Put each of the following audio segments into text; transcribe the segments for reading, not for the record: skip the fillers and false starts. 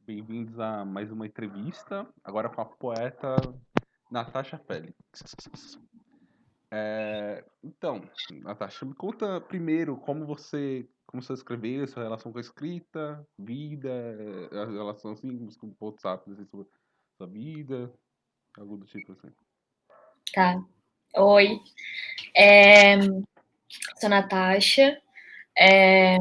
Bem-vindos a mais uma entrevista, agora com a poeta Natasha Félix. Então, Natasha, me conta primeiro como você começou a escrever, sua relação com a escrita, vida, a relação assim, com pontos rápidos assim, sobre sua vida, algo do tipo assim. Tá. Oi, é, sou Natasha. É,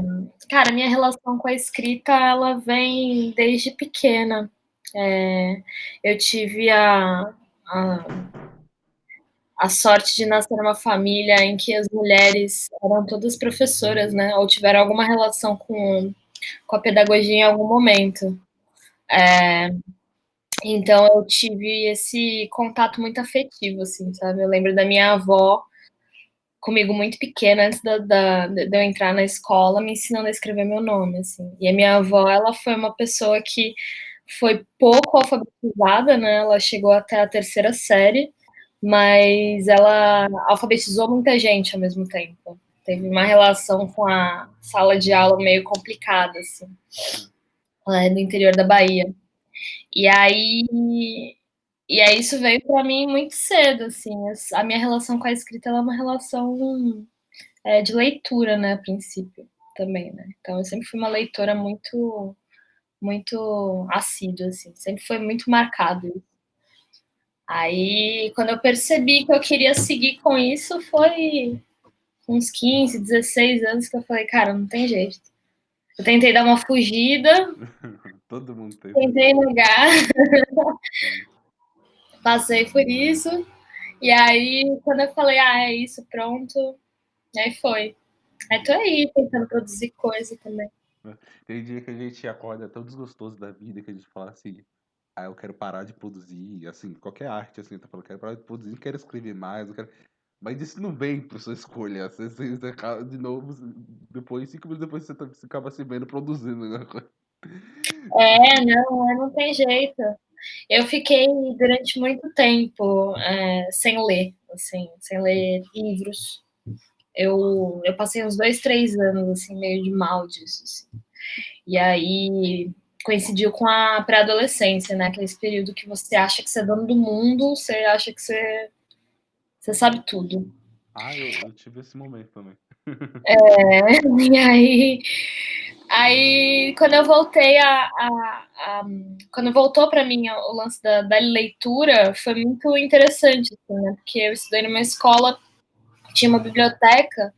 Cara, minha relação com a escrita, ela vem desde pequena. É, eu tive a, a sorte de nascer numa família em que as mulheres eram todas professoras, né? Ou tiveram alguma relação com a pedagogia em algum momento. Então eu tive esse contato muito afetivo, assim, sabe? Eu lembro da minha avó comigo muito pequena, antes de eu entrar na escola, me ensinando a escrever meu nome, assim. E a minha avó, ela foi uma pessoa que foi pouco alfabetizada, né? Ela chegou até a terceira série, mas ela alfabetizou muita gente ao mesmo tempo. Teve uma relação com a sala de aula meio complicada, assim. Ela é do interior da Bahia. E aí, isso veio para mim muito cedo, assim. A minha relação com a escrita ela é uma relação de leitura, né, a princípio, também, né. Então eu sempre fui uma leitora muito assídua, assim, sempre foi muito marcado. Aí, quando eu percebi que eu queria seguir com isso, foi com uns 15, 16 anos que eu falei: "Cara, não tem jeito". Eu tentei dar uma fugida, Todo mundo tenta isso. tentei negar, Sim. passei por isso, e aí quando eu falei: "Ah, é isso, pronto", aí foi. Aí tô aí tentando produzir coisa também. Tem dia que a gente acorda tão desgostoso da vida que a gente fala assim, ah, eu quero parar de produzir, assim, qualquer arte, assim, tá falando, quero parar de produzir, quero escrever mais, eu quero... Mas isso não vem por sua escolha, você acaba de novo, depois, 5 minutos depois você acaba se vendo produzindo, né? Não tem jeito. Eu fiquei durante muito tempo sem ler, assim, sem ler livros. Eu passei uns 2, 3 anos, assim, meio de mal disso, assim. E aí coincidiu com a pré-adolescência, né? Aquele período que você acha que você é dono do mundo, você acha que você sabe tudo. Ah, eu tive esse momento também. E aí quando eu voltei quando voltou para mim o lance da leitura, foi muito interessante, assim, né? Porque eu estudei numa escola que tinha uma biblioteca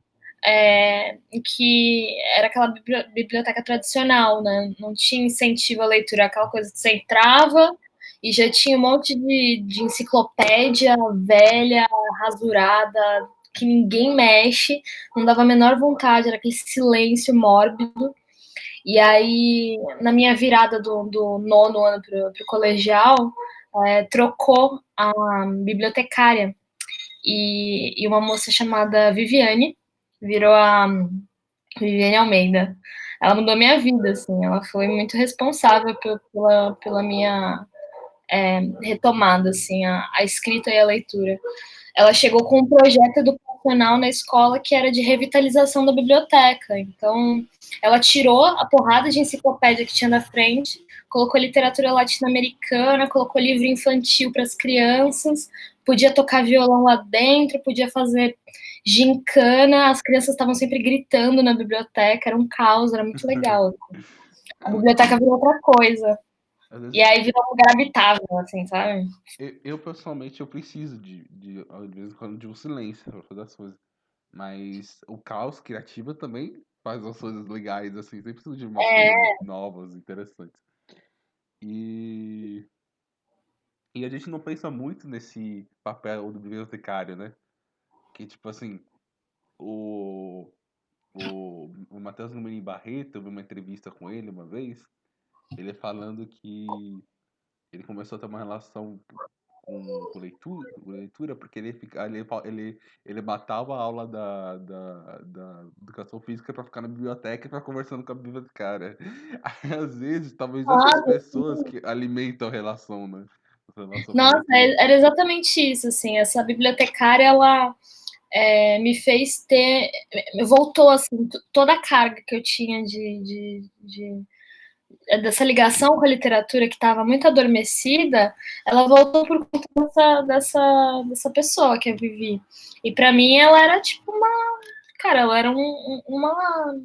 em que era aquela biblioteca tradicional, né? Não tinha incentivo à leitura, aquela coisa que você entrava e já tinha um monte de enciclopédia velha, rasurada, que ninguém mexe, não dava a menor vontade, era aquele silêncio mórbido. E aí, na minha virada do nono ano pro colegial, trocou a bibliotecária e uma moça chamada Viviane virou a Viviane Almeida. Ela mudou minha vida, assim, ela foi muito responsável pela minha retomada, assim, a escrita e a leitura. Ela chegou com um projeto educacional na escola que era de revitalização da biblioteca. Então, ela tirou a porrada de enciclopédia que tinha na frente, colocou literatura latino-americana, colocou livro infantil para as crianças, podia tocar violão lá dentro, podia fazer gincana, as crianças estavam sempre gritando na biblioteca, era um caos, era muito legal. A Ah, biblioteca virou outra coisa. às E vezes, aí virou um lugar habitável, assim, sabe? pessoalmente, eu preciso de vez em quando, de um silêncio pra fazer as coisas. Mas o caos criativo também faz as coisas legais, assim, sempre precisa de umas coisas novas, interessantes. E, e a gente não pensa muito nesse papel do bibliotecário, né? Que, tipo assim, o, o Matheus Numerim Barreto, eu vi uma entrevista com ele uma vez, ele falando que ele começou a ter uma relação com leitura, porque ele matava a aula da educação física para ficar na biblioteca e ficar conversando com a bibliotecária. Aí, às vezes, talvez essas Nossa, pessoas que alimentam a relação, né? A relação com a nossa, leitura. era exatamente isso, assim, essa bibliotecária, ela me fez voltou, assim, toda a carga que eu tinha dessa ligação com a literatura que estava muito adormecida, ela voltou por conta dessa pessoa que eu vivi. E para mim ela era tipo cara, ela era uma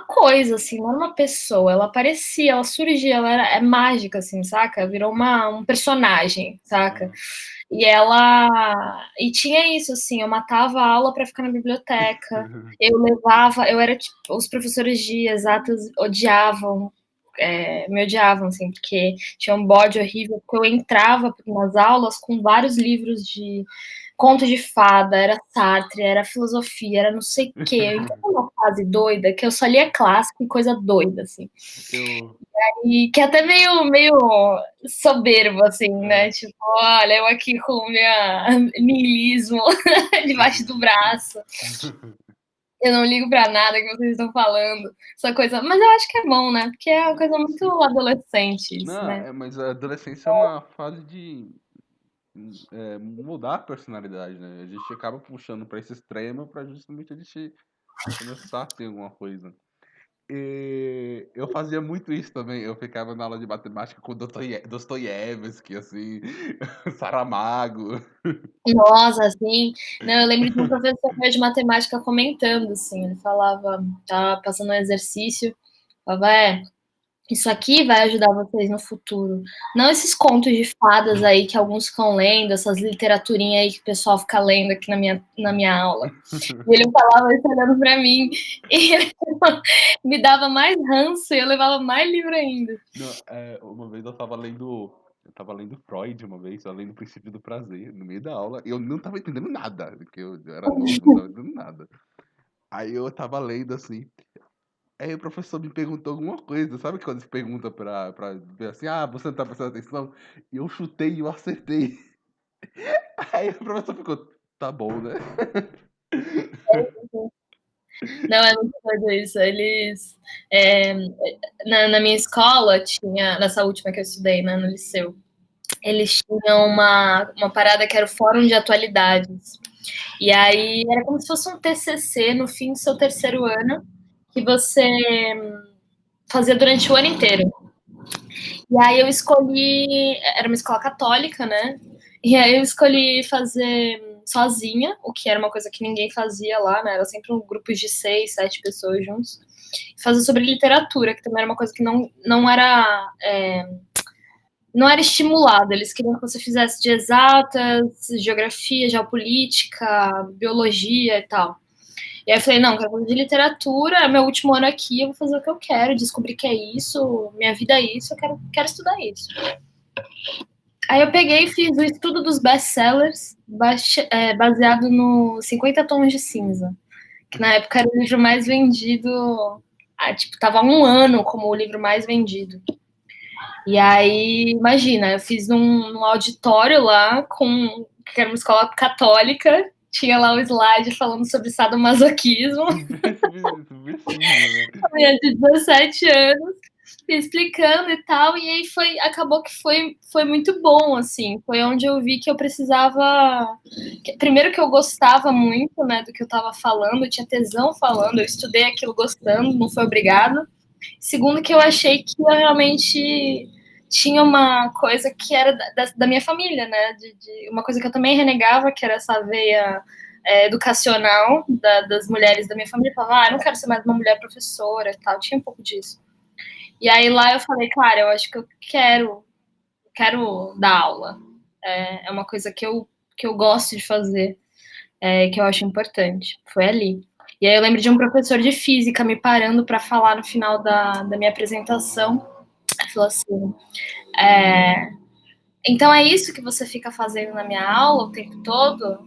coisa, assim, não era uma pessoa. Ela aparecia, ela surgia, ela é mágica, assim, saca? Virou um personagem, saca? E ela. E tinha isso, assim, eu matava a aula para ficar na biblioteca. Eu era tipo, os professores de exatas odiavam, me odiavam, assim, porque tinha um bode horrível, porque eu entrava nas aulas com vários livros de conto de fada, era Sartre, era filosofia, era não sei o quê. Então, uma fase doida que eu só lia clássico e coisa doida, assim. Eu, E que é até meio soberbo, assim, né? Tipo, olha, eu aqui com o meu niilismo debaixo do braço. Eu não ligo pra nada que vocês estão falando. Essa coisa. Mas eu acho que é bom, né? Porque é uma coisa muito adolescente, isso, não, né? mas a adolescência é uma fase de mudar a personalidade, né? A gente acaba puxando pra esse extremo pra justamente a gente começar a ter alguma coisa. E eu fazia muito isso também. Eu ficava na aula de matemática com Dostoiévski, assim, Saramago. Nossa, assim. Não, eu lembro de um professor meu de matemática comentando, assim. Ele falava, tava passando um exercício, falava, isso aqui vai ajudar vocês no futuro. Não esses contos de fadas aí que alguns ficam lendo, essas literaturinhas aí que o pessoal fica lendo aqui na minha aula. E ele falava isso olhando pra mim. E ele me dava mais ranço e eu levava mais livro ainda. Não, uma vez eu tava lendo Freud uma vez, eu lendo O Princípio do Prazer, no meio da aula, e eu não tava entendendo nada, porque eu era novo, não tava entendendo nada. Aí eu tava lendo assim, aí o professor me perguntou alguma coisa, sabe quando se pergunta pra ver assim, você não tá prestando atenção? E eu chutei e eu acertei. Aí o professor ficou, tá bom, né? Não, é muito doido isso. Eles. é, na minha escola, tinha, nessa última que eu estudei, né, no liceu, eles tinham uma parada que era o Fórum de Atualidades. E aí era como se fosse um TCC no fim do seu terceiro ano, que você fazia durante o ano inteiro. E aí eu escolhi, era uma escola católica, né? E aí eu escolhi fazer sozinha, o que era uma coisa que ninguém fazia lá, né? Era sempre um grupo de 6, 7 pessoas juntos. Fazer sobre literatura, que também era uma coisa que não era estimulado. Eles queriam que você fizesse de exatas, geografia, geopolítica, biologia e tal. E aí eu falei, não, quero fazer de literatura, é meu último ano aqui, eu vou fazer o que eu quero, descobrir que é isso, minha vida é isso, eu quero estudar isso. Aí eu peguei e fiz o estudo dos best-sellers, baseado no 50 Tons de Cinza, que na época era o livro mais vendido, tava há um ano como o livro mais vendido. E aí, imagina, eu fiz num auditório lá, que era uma escola católica, tinha lá o slide falando sobre sadomasoquismo, Subversivo, né? de 17 anos, explicando e tal, e aí acabou que foi muito bom, assim, foi onde eu vi que eu precisava, primeiro que eu gostava muito, né, do que eu estava falando, eu tinha tesão falando, eu estudei aquilo gostando, não foi obrigado, segundo que eu achei que eu realmente tinha uma coisa que era da minha família, né, uma coisa que eu também renegava, que era essa veia educacional das mulheres da minha família, falava, eu não quero ser mais uma mulher professora e tal, tinha um pouco disso. E aí lá eu falei, cara, eu acho que eu quero dar aula. É uma coisa que eu gosto de fazer, que eu acho importante. Foi ali. E aí eu lembro de um professor de física me parando para falar no final da minha apresentação. Ele falou assim, então é isso que você fica fazendo na minha aula o tempo todo?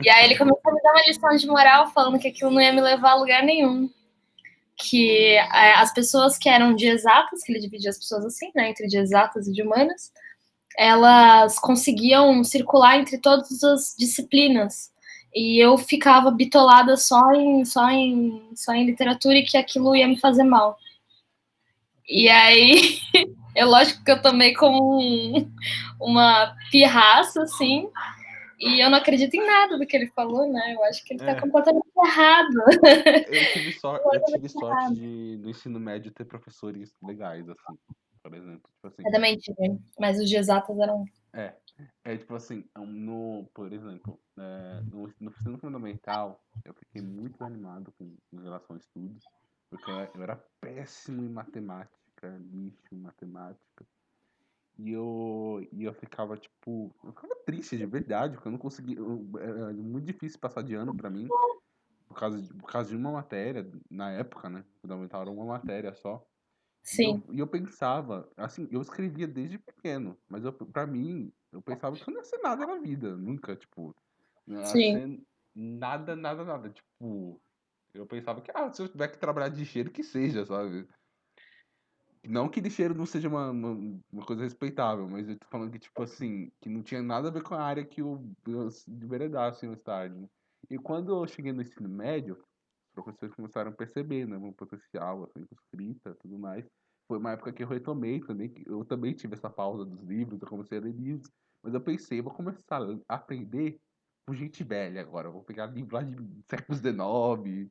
E aí ele começou a me dar uma lição de moral, falando que aquilo não ia me levar a lugar nenhum. Que as pessoas que eram de exatas, que ele dividia as pessoas assim, né, entre de exatas e de humanas, elas conseguiam circular entre todas as disciplinas. E eu ficava bitolada só em literatura e que aquilo ia me fazer mal. E aí, lógico que eu tomei como uma pirraça, assim, E eu não acredito em nada do que ele falou, né? Eu acho que ele tá É, completamente errado. eu tive sorte de, no ensino médio, ter professores legais, assim, por exemplo. Tipo assim, Eu também tive, mas os de exatas eram. é, tipo assim, por exemplo, no ensino fundamental, eu fiquei muito animado com relação a estudos, porque eu era péssimo em matemática, lixo em matemática. E eu ficava, tipo, eu ficava triste de verdade, porque eu não conseguia. Era muito difícil passar de ano pra mim, por causa de uma matéria, na época, né? Fundamental era uma matéria só. Sim, E eu pensava, assim, eu escrevia desde pequeno, mas pra mim, eu pensava que eu não ia ser nada na vida, nunca, tipo, não ia sim, ser nada, nada, nada. Tipo, eu pensava que, se eu tiver que trabalhar de lixeiro, que seja, sabe? Não que lixeiro não seja uma coisa respeitável, mas eu tô falando que, tipo assim, que não tinha nada a ver com a área que eu enveredasse no estágio, né? E quando eu cheguei no ensino médio, os professores começaram a perceber, né, o meu potencial, assim, com escrita e tudo mais. Foi uma época que eu retomei também, que eu também tive essa pausa dos livros, eu comecei a ler livros, mas eu pensei, vou começar a aprender com gente velha agora, eu vou pegar livro lá de século XIX,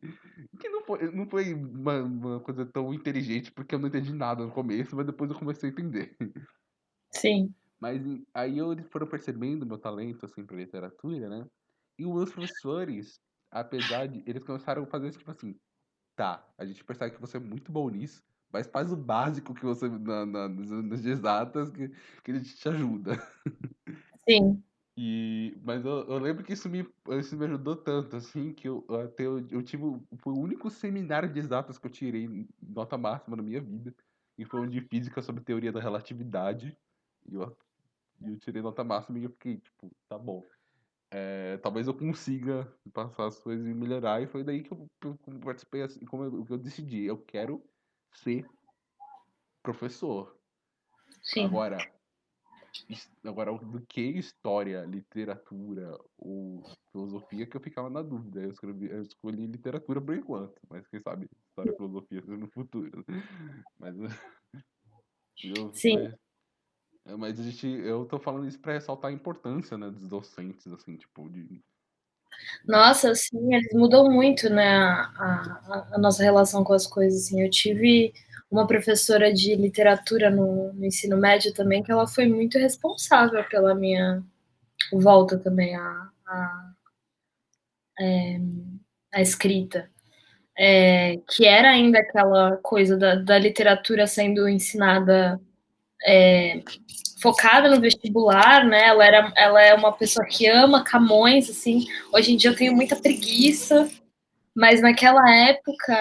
que não foi uma coisa tão inteligente, porque eu não entendi nada no começo, mas depois eu comecei a entender. sim, Mas aí eles foram percebendo meu talento, assim, pra literatura, né? E os meus professores, apesar de... Eles começaram a fazer, tipo assim, tá, a gente percebe que você é muito bom nisso, mas faz o básico que você, nas de exatas, que a gente te ajuda. sim, Mas eu lembro que isso me ajudou tanto, assim, que eu tive. Foi o único seminário de exatas que eu tirei nota máxima na minha vida. E foi um de física sobre teoria da relatividade. E eu tirei nota máxima e eu fiquei, tipo, tá bom. Talvez eu consiga passar as coisas e melhorar. E foi daí que eu participei, assim, que eu decidi. Eu quero ser professor. sim. Agora, Agora, do que história, literatura ou filosofia que eu ficava na dúvida. Eu escolhi literatura por enquanto, mas quem sabe história e filosofia no futuro. Mas, eu, Sim. mas eu tô falando isso pra ressaltar a importância, né, dos docentes, assim, tipo, Nossa, assim, eles mudam muito, né, a nossa relação com as coisas, assim. Eu tive uma professora de literatura no ensino médio também, que ela foi muito responsável pela minha volta também à escrita. Que era ainda aquela coisa da literatura sendo ensinada focada no vestibular, né? Ela é uma pessoa que ama Camões, assim. Hoje em dia eu tenho muita preguiça, mas naquela época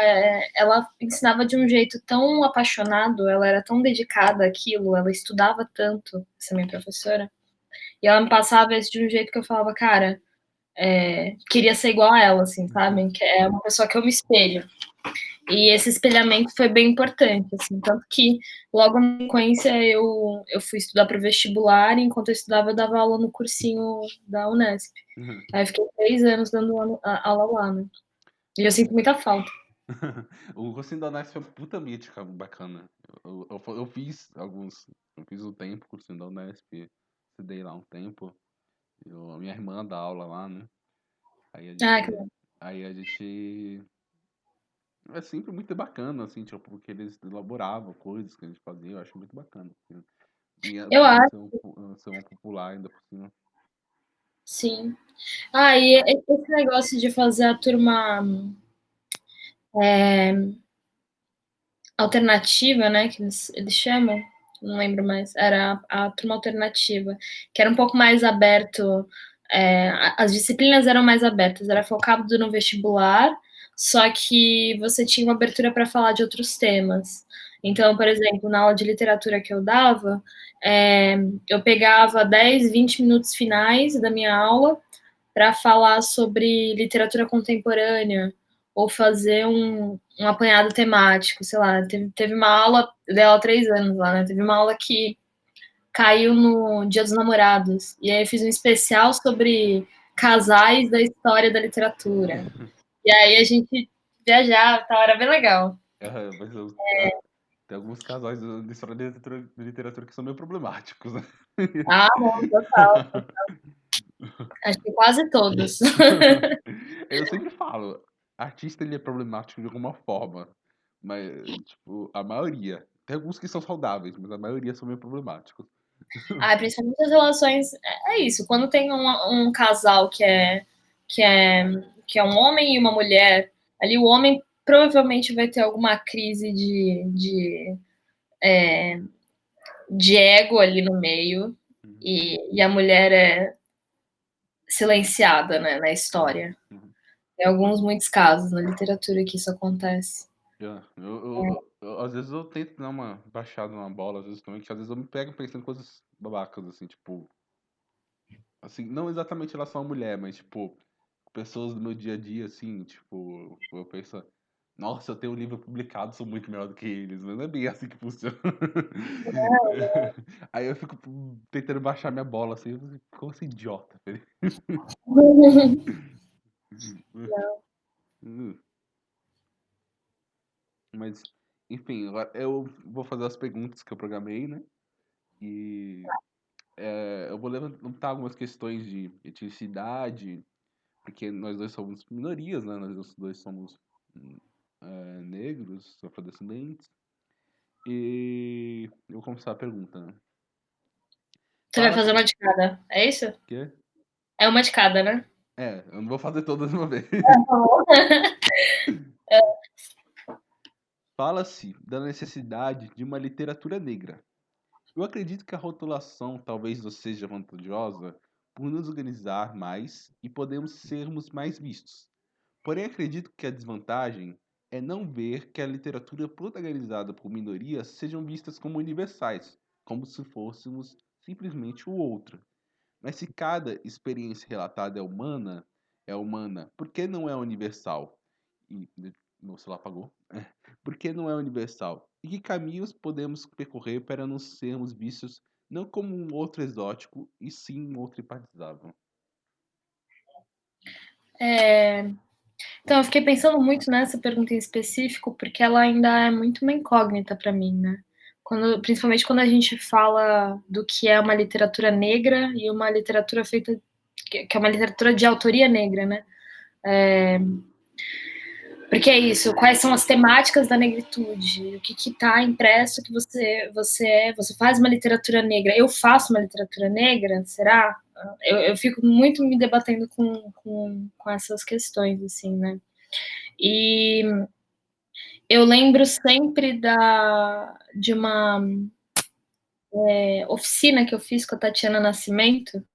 ela ensinava de um jeito tão apaixonado, ela era tão dedicada àquilo, ela estudava tanto, essa minha professora, e ela me passava isso de um jeito que eu falava, cara, queria ser igual a ela, assim, sabe? Que é uma pessoa que eu me espelho. E esse espelhamento foi bem importante, assim, tanto que logo na sequência eu fui estudar para o vestibular, e enquanto eu estudava eu dava aula no cursinho da Unesp. Aí eu fiquei 3 anos dando aula lá, né? E eu sinto muita falta. O cursinho da Unesp foi uma puta mítica bacana. Eu fiz alguns. Eu fiz um tempo cursinho da Unesp, estudei lá um tempo. A minha irmã dá aula lá, né? Aí a Ah, que gente. Aí a gente. É sempre muito bacana, assim, tipo, porque eles elaboravam coisas que a gente fazia, eu acho muito bacana. Assim. E eu acho, ser um popular ainda por cima. sim. Ah, e esse negócio de fazer a turma alternativa, né, que eles chamam, não lembro mais, era a turma alternativa, que era um pouco mais aberto, as disciplinas eram mais abertas, era focado no vestibular, só que você tinha uma abertura para falar de outros temas. Então, por exemplo, na aula de literatura que eu dava, eu pegava 10, 20 minutos finais da minha aula para falar sobre literatura contemporânea ou fazer um apanhado temático, sei lá, teve uma aula, eu dei aula há 3 anos lá, né? Teve uma aula que caiu no Dia dos Namorados, e aí eu fiz um especial sobre casais da história da literatura. E aí a gente viajava, tal, era bem legal. Mas tem alguns casais de história de literatura que são meio problemáticos, né? Ah, não, total. Acho que quase todos. Eu sempre falo, artista ele é problemático de alguma forma, mas, tipo, a maioria. Tem alguns que são saudáveis, mas a maioria são meio problemáticos. Ah, principalmente as relações. É isso. Quando tem um casal que é que é um homem e uma mulher, ali o homem provavelmente vai ter alguma crise de ego ali no meio Uhum, e a mulher é silenciada, né, na uhum, história. uhum. Tem alguns muitos casos na literatura que isso acontece. Às vezes eu tento dar uma baixada numa bola, às vezes também, que às vezes eu me pego pensando em coisas babacas, assim, tipo, assim, não exatamente em relação à mulher, mas, tipo, pessoas do meu dia a dia, assim, tipo, eu penso, nossa, eu tenho um livro publicado, sou muito melhor do que eles, mas não é bem assim que funciona. Aí eu fico tentando baixar minha bola, assim, como esse idiota, velho. Mas, enfim, agora eu vou fazer as perguntas que eu programei, né? E eu vou levantar algumas questões de etnicidade, porque nós dois somos minorias, né? Nós dois somos negros, afrodescendentes. E eu vou começar a pergunta, né? Você vai fazer Fala-se. uma de cada, é isso? Quê? É uma de cada, né? Eu não vou fazer todas de uma vez. Fala-se da necessidade de uma literatura negra. Eu acredito que a rotulação talvez não seja vantajosa por nos organizar mais e podemos sermos mais vistos. Porém, acredito que a desvantagem é não ver que a literatura protagonizada por minorias sejam vistas como universais, como se fôssemos simplesmente o outro. Mas se cada experiência relatada é humana, por que não é universal? E meu celular apagou. Por que não é universal? E que caminhos podemos percorrer para não sermos vistos não como um outro exótico, e sim um outro empatizável? Então, eu fiquei pensando muito nessa pergunta em específico, porque ela ainda é muito uma incógnita para mim, né? Principalmente quando a gente fala do que é uma literatura negra e uma literatura feita, que é uma literatura de autoria negra, né? Porque é isso, quais são as temáticas da negritude? O que está impresso que você faz uma literatura negra? Eu faço uma literatura negra? Será? Eu fico muito me debatendo com essas questões, assim, né? E eu lembro sempre de uma oficina que eu fiz com a Tatiana Nascimento,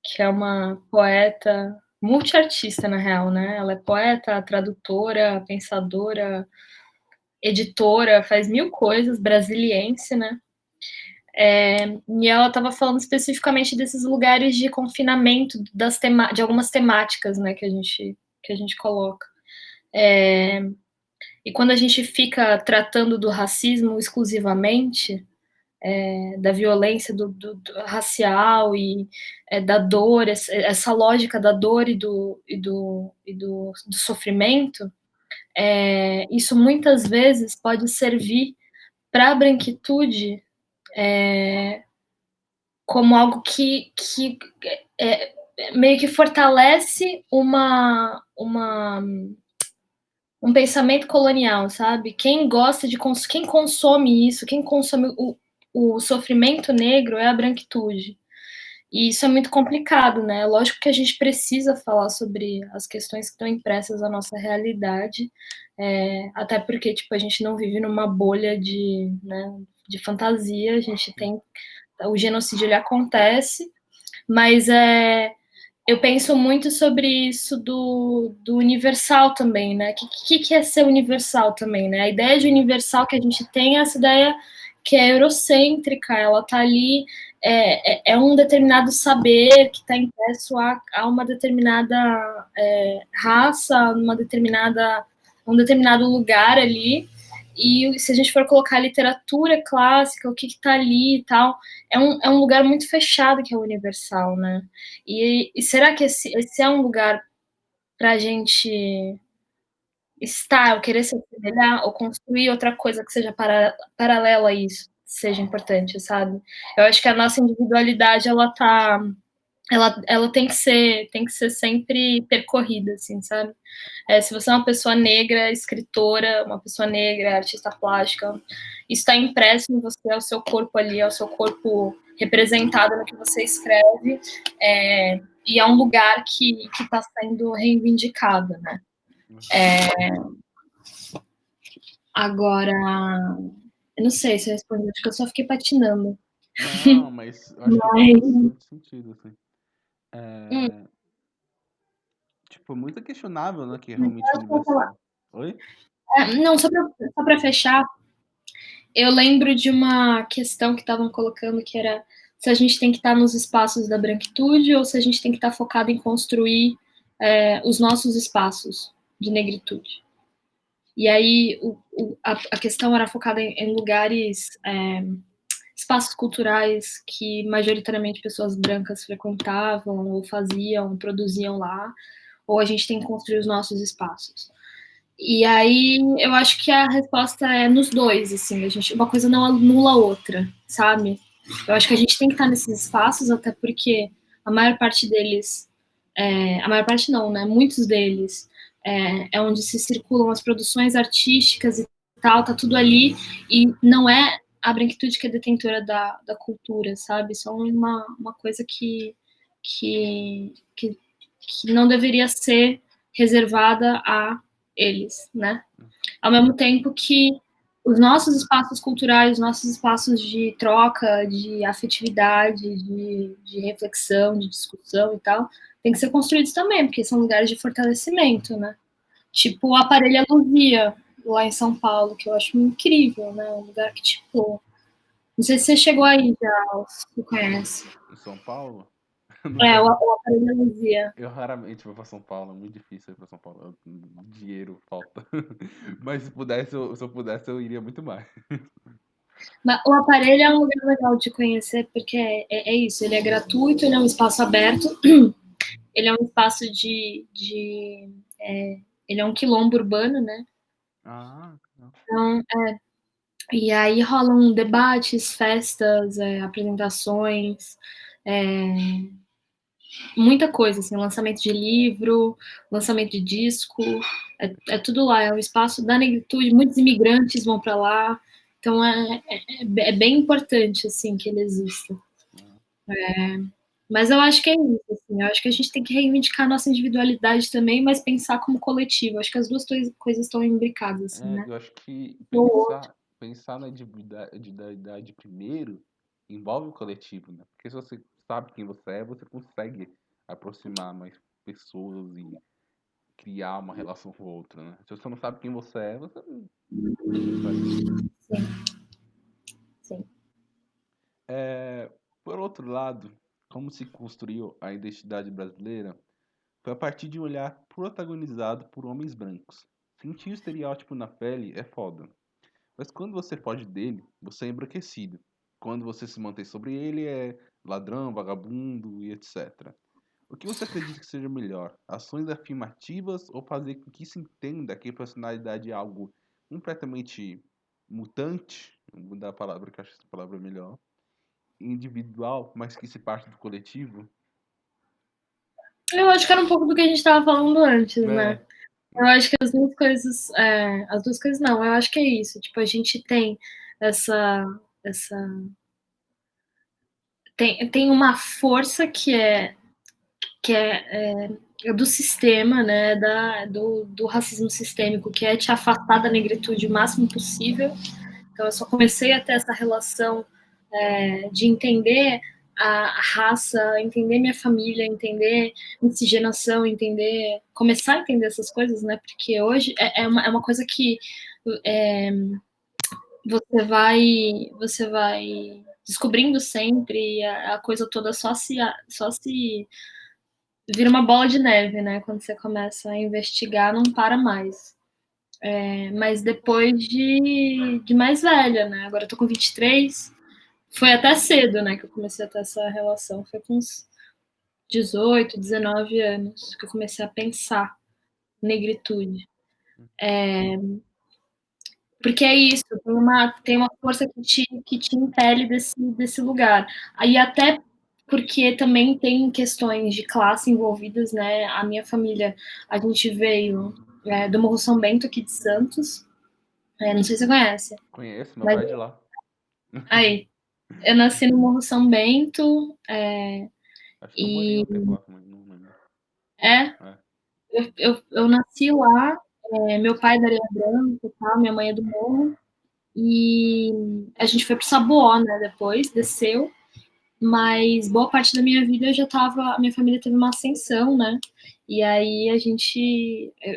que é uma poeta multiartista, na real, né? Ela é poeta, tradutora, pensadora, editora, faz mil coisas, brasiliense, né? E ela estava falando especificamente desses lugares de confinamento de algumas temáticas, né, que a gente coloca. E quando a gente fica tratando do racismo exclusivamente, da violência do racial e da dor, essa lógica da dor do sofrimento, isso muitas vezes pode servir para a branquitude como algo que meio que fortalece um pensamento colonial, sabe? Quem gosta de quem consome isso, quem consome o sofrimento negro é a branquitude. E isso é muito complicado, né? Lógico que a gente precisa falar sobre as questões que estão impressas na nossa realidade, até porque tipo, a gente não vive numa bolha né, de fantasia, a gente tem. O genocídio ele acontece, mas eu penso muito sobre isso do universal também, né? Que é ser universal também, né? A ideia de universal que a gente tem é essa ideia que é eurocêntrica, ela tá ali, é um determinado saber que está impresso a uma determinada raça, um determinado lugar ali, e se a gente for colocar a literatura clássica, o que está ali e tal, é um lugar muito fechado que é o universal, né? E será que esse é um lugar para a gente estar, ou querer se assemelhar, ou construir outra coisa que seja paralela a isso, seja importante, sabe? Eu acho que a nossa individualidade, ela tá ela tem que ser sempre percorrida, assim, sabe? Se você é uma pessoa negra, escritora, uma pessoa negra, artista plástica, isso está impresso em você, é o seu corpo ali, é o seu corpo representado no que você escreve, e é um lugar que está sendo reivindicado, né? Agora, eu não sei se eu respondi, acho que eu só fiquei patinando. Não, mas eu acho que faz bastante sentido, assim. Tipo, muito questionável, né, que realmente a universidade... Oi? Não, só para fechar, eu lembro de uma questão que estavam colocando que era se a gente tem que estar nos espaços da branquitude ou se a gente tem que estar focado em construir os nossos espaços de negritude. E aí a questão era focada em lugares, espaços culturais que majoritariamente pessoas brancas frequentavam ou faziam, produziam lá, ou a gente tem que construir os nossos espaços. E aí eu acho que a resposta é nos dois, assim, uma coisa não anula a outra, sabe? Eu acho que a gente tem que estar nesses espaços, até porque a maior parte deles, a maior parte não, né? Muitos deles é onde se circulam as produções artísticas e tal, tá tudo ali, e não é a branquitude que é detentora da cultura, sabe? Só uma coisa que não deveria ser reservada a eles, né? Ao mesmo tempo que os nossos espaços culturais, os nossos espaços de troca, de afetividade, de reflexão, de discussão e tal, tem que ser construídos também, porque são lugares de fortalecimento, né? Tipo o Aparelho Luzia, lá em São Paulo, que eu acho incrível, né? Um lugar que, tipo... Não sei se você chegou aí já, ou se você conhece. Em São Paulo? Nunca. O Aparelho Luzia. Eu raramente vou pra São Paulo, é muito difícil ir pra São Paulo. Dinheiro falta. Mas se eu pudesse, eu iria muito mais. Mas o Aparelho é um lugar legal de conhecer, porque é isso, ele é gratuito, ele é um espaço aberto, ele é um espaço ele é um quilombo urbano, né? Ah, não. Então, e aí rolam debates, festas, apresentações, é, muita coisa, assim, lançamento de livro, lançamento de disco, é tudo lá, é um espaço da negritude, muitos imigrantes vão para lá, então é bem importante, assim, que ele exista. Mas eu acho que é isso, assim, eu acho que a gente tem que reivindicar a nossa individualidade também, mas pensar como coletivo. Eu acho que as duas coisas estão imbricadas, assim, né? Eu acho que Ou pensar na individualidade primeiro envolve o coletivo, né? Porque se você sabe quem você é, você consegue aproximar mais pessoas e criar uma relação com o outro, né? Se você não sabe quem você é, você não consegue. sim, sim. Por outro lado, como se construiu a identidade brasileira foi a partir de um olhar protagonizado por homens brancos. Sentir o estereótipo na pele é foda. Mas quando você foge dele, você é embranquecido. Quando você se mantém sobre ele, é ladrão, vagabundo e etc. O que você acredita que seja melhor? Ações afirmativas ou fazer com que se entenda que a personalidade é algo completamente mutante? Vou mudar a palavra, que eu acho essa palavra melhor. Individual, mas que se parte do coletivo? Eu acho que era um pouco do que a gente estava falando antes, né? É, Eu acho que as duas coisas não, eu acho que é isso. Tipo, a gente tem essa, essa, tem uma força que é do sistema, né, do racismo sistêmico, que é te afastar da negritude o máximo possível. Então, eu só comecei a ter essa relação de entender a raça, entender minha família, entender miscigenação, começar a entender essas coisas, né? Porque hoje é uma coisa que é, você vai descobrindo sempre, e a coisa toda só se vira uma bola de neve, né? Quando você começa a investigar, não para mais. Mas depois de mais velha, né? Agora eu tô com 23. Foi até cedo, né, que eu comecei a ter essa relação. Foi com uns 18, 19 anos que eu comecei a pensar negritude. Porque é isso, tem uma força que te impele desse lugar. Aí até porque também tem questões de classe envolvidas, né? A minha família, a gente veio do Morro São Bento, aqui de Santos. Não sei se você conhece. Conheço, meu Mas pai é de lá. aí, eu nasci no Morro São Bento, Acho que eu morei e um tempo lá também, não lembro. é, É. eu nasci lá, meu pai é da Areia Branca, tá? Minha mãe é do Morro, e a gente foi pro Sabuó, né, depois, desceu, mas boa parte da minha vida a minha família teve uma ascensão, né, e aí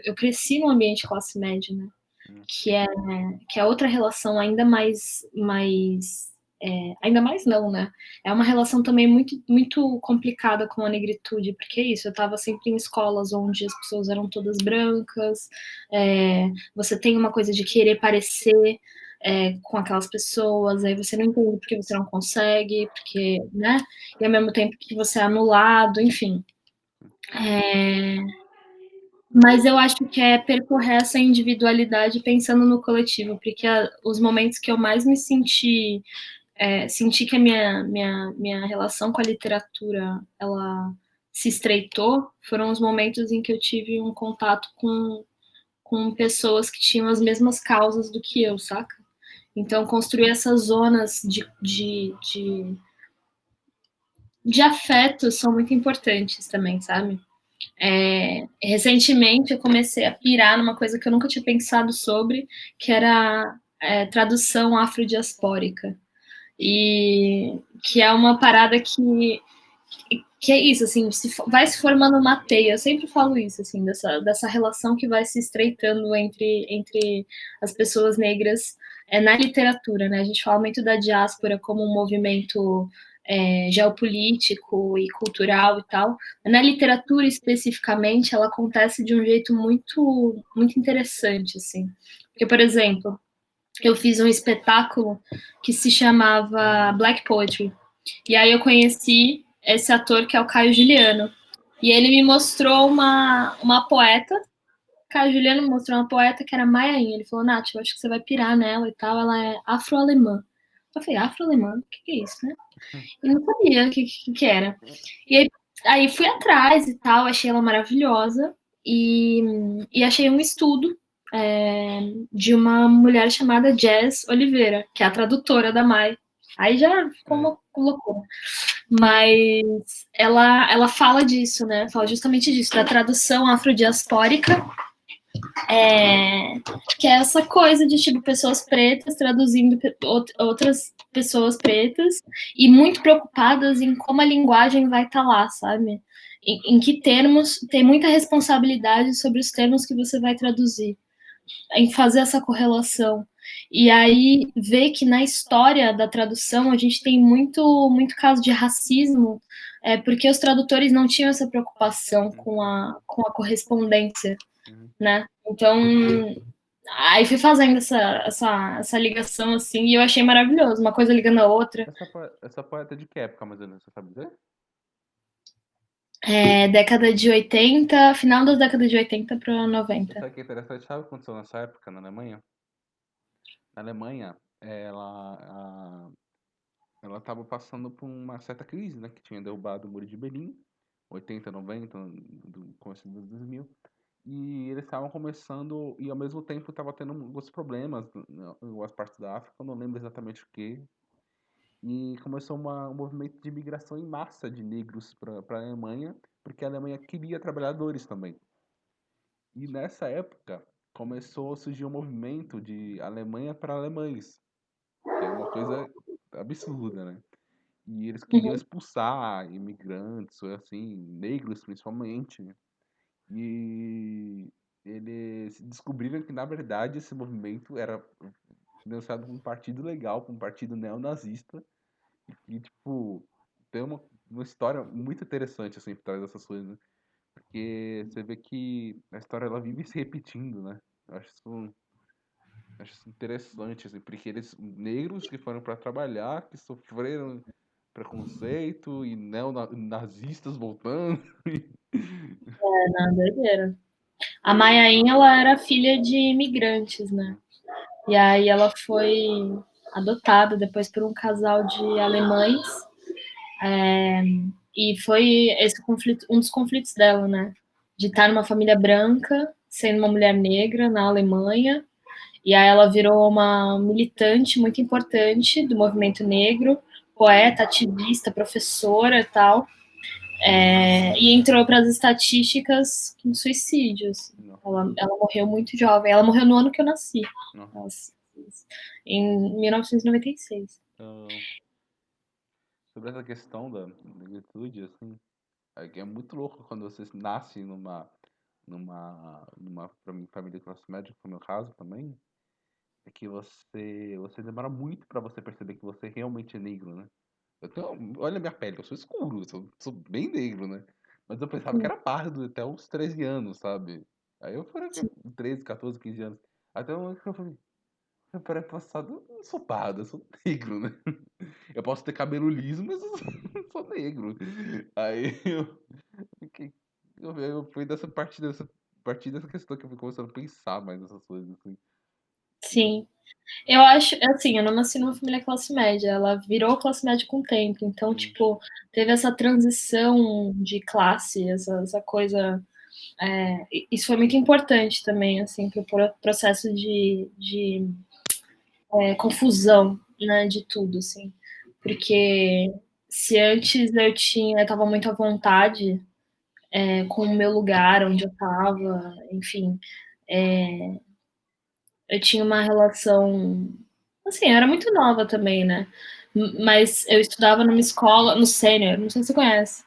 eu cresci num ambiente classe média, né, Hum. que é outra relação ainda mais não, né? É uma relação também muito, muito complicada com a negritude, porque é isso, eu estava sempre em escolas onde as pessoas eram todas brancas, você tem uma coisa de querer parecer com aquelas pessoas, aí você não entende porque você não consegue, porque, né? E ao mesmo tempo que você é anulado, enfim. Mas eu acho que é percorrer essa individualidade pensando no coletivo, porque os momentos que eu mais me senti que a minha relação com a literatura, ela se estreitou, foram os momentos em que eu tive um contato com pessoas que tinham as mesmas causas do que eu, saca? Então, construir essas zonas de afeto são muito importantes também, sabe? Recentemente eu comecei a pirar numa coisa que eu nunca tinha pensado sobre, que era tradução afrodiaspórica. E que é uma parada que é isso, assim, vai se formando uma teia. Eu sempre falo isso, assim, dessa relação que vai se estreitando entre as pessoas negras na literatura, né? A gente fala muito da diáspora como um movimento geopolítico e cultural e tal. Na literatura, especificamente, ela acontece de um jeito muito, muito interessante, assim. Porque, por exemplo, eu fiz um espetáculo que se chamava Black Poetry. E aí eu conheci esse ator que é o Caio Juliano. E ele me mostrou uma poeta. Caio Juliano me mostrou uma poeta que era Maiainha. Ele falou, Nath, eu acho que você vai pirar nela e tal. Ela é afro-alemã. Eu falei, afro-alemã? O que é isso, né? E não sabia o que era. E aí fui atrás e tal, achei ela maravilhosa. E achei um estudo de uma mulher chamada Jazz Oliveira, que é a tradutora da Mai. Aí já ficou uma loucura. Mas ela fala disso, né? Fala justamente disso, da tradução afrodiaspórica, que é essa coisa de, tipo, pessoas pretas traduzindo outras pessoas pretas e muito preocupadas em como a linguagem vai estar lá, sabe? Em que termos, tem muita responsabilidade sobre os termos que você vai traduzir, em fazer essa correlação. E aí ver que na história da tradução a gente tem muito caso de racismo, porque os tradutores não tinham essa preocupação com a correspondência, né? Então, aí fui fazendo essa ligação assim e eu achei maravilhoso, uma coisa ligando a outra. Essa poeta de que época, mais ou menos, você sabe dizer? Década de 80, final das décadas de 80 para Você 90. sabe o que é interessante? Sabe o que aconteceu nessa época na Alemanha? Na Alemanha, ela estava passando por uma certa crise, né? Que tinha derrubado o Muro de Berlim, 80, 90, do começo dos 2000. E eles estavam começando, e ao mesmo tempo estava tendo alguns problemas em algumas partes da África, eu não lembro exatamente o que. E começou um movimento de imigração em massa de negros para a Alemanha, porque a Alemanha queria trabalhadores também. E nessa época começou a surgir um movimento de Alemanha para alemães, que é uma coisa absurda, né? E eles queriam Uhum, expulsar imigrantes, ou assim, negros principalmente, né? E eles descobriram que, na verdade, esse movimento era financiado por um partido legal, por um partido neonazista, e, tipo, tem uma história muito interessante, assim, por trás dessas coisas, né? Porque você vê que a história, ela vive se repetindo, né? Eu acho isso interessante, assim, porque eles, negros que foram para trabalhar, que sofreram preconceito e neonazistas voltando. doideira. A Maiainha, ela era filha de imigrantes, né? E aí ela foi adotada depois por um casal de alemães. E foi esse conflito, um dos conflitos dela, né? De estar numa família branca, sendo uma mulher negra na Alemanha, e aí ela virou uma militante muito importante do movimento negro, poeta, ativista, professora e tal, e entrou para as estatísticas com suicídios. Ela morreu muito jovem. Ela morreu no ano que eu nasci. Nossa, em 1996. Sobre essa questão da negritude, assim, é muito louco quando você nasce numa família de classe média, como é o meu caso também, é que você demora muito pra você perceber que você realmente é negro, né? Olha a minha pele, eu sou escuro, sou bem negro, né? Mas eu pensava que Sim, era pardo até uns 13 anos, sabe? Aí eu falei, sim, 13, 14, 15 anos. Até o momento que eu falei, peraí, passado, eu não sou pardo, eu sou negro, né? Eu posso ter cabelo liso, mas eu sou negro. Aí eu fiquei. Foi partir dessa questão que eu fui começando a pensar mais nessas coisas, assim. sim. Eu acho, assim, eu não nasci numa família classe média, ela virou classe média com o tempo, então, Hum, tipo, teve essa transição de classe, essa coisa. Isso foi muito importante também, assim, para o processo de confusão, né, de tudo, assim. Porque se antes eu tava muito à vontade com o meu lugar, onde eu tava, enfim, eu tinha uma relação, assim, eu era muito nova também, né? Mas eu estudava numa escola, no sênior, não sei se você conhece.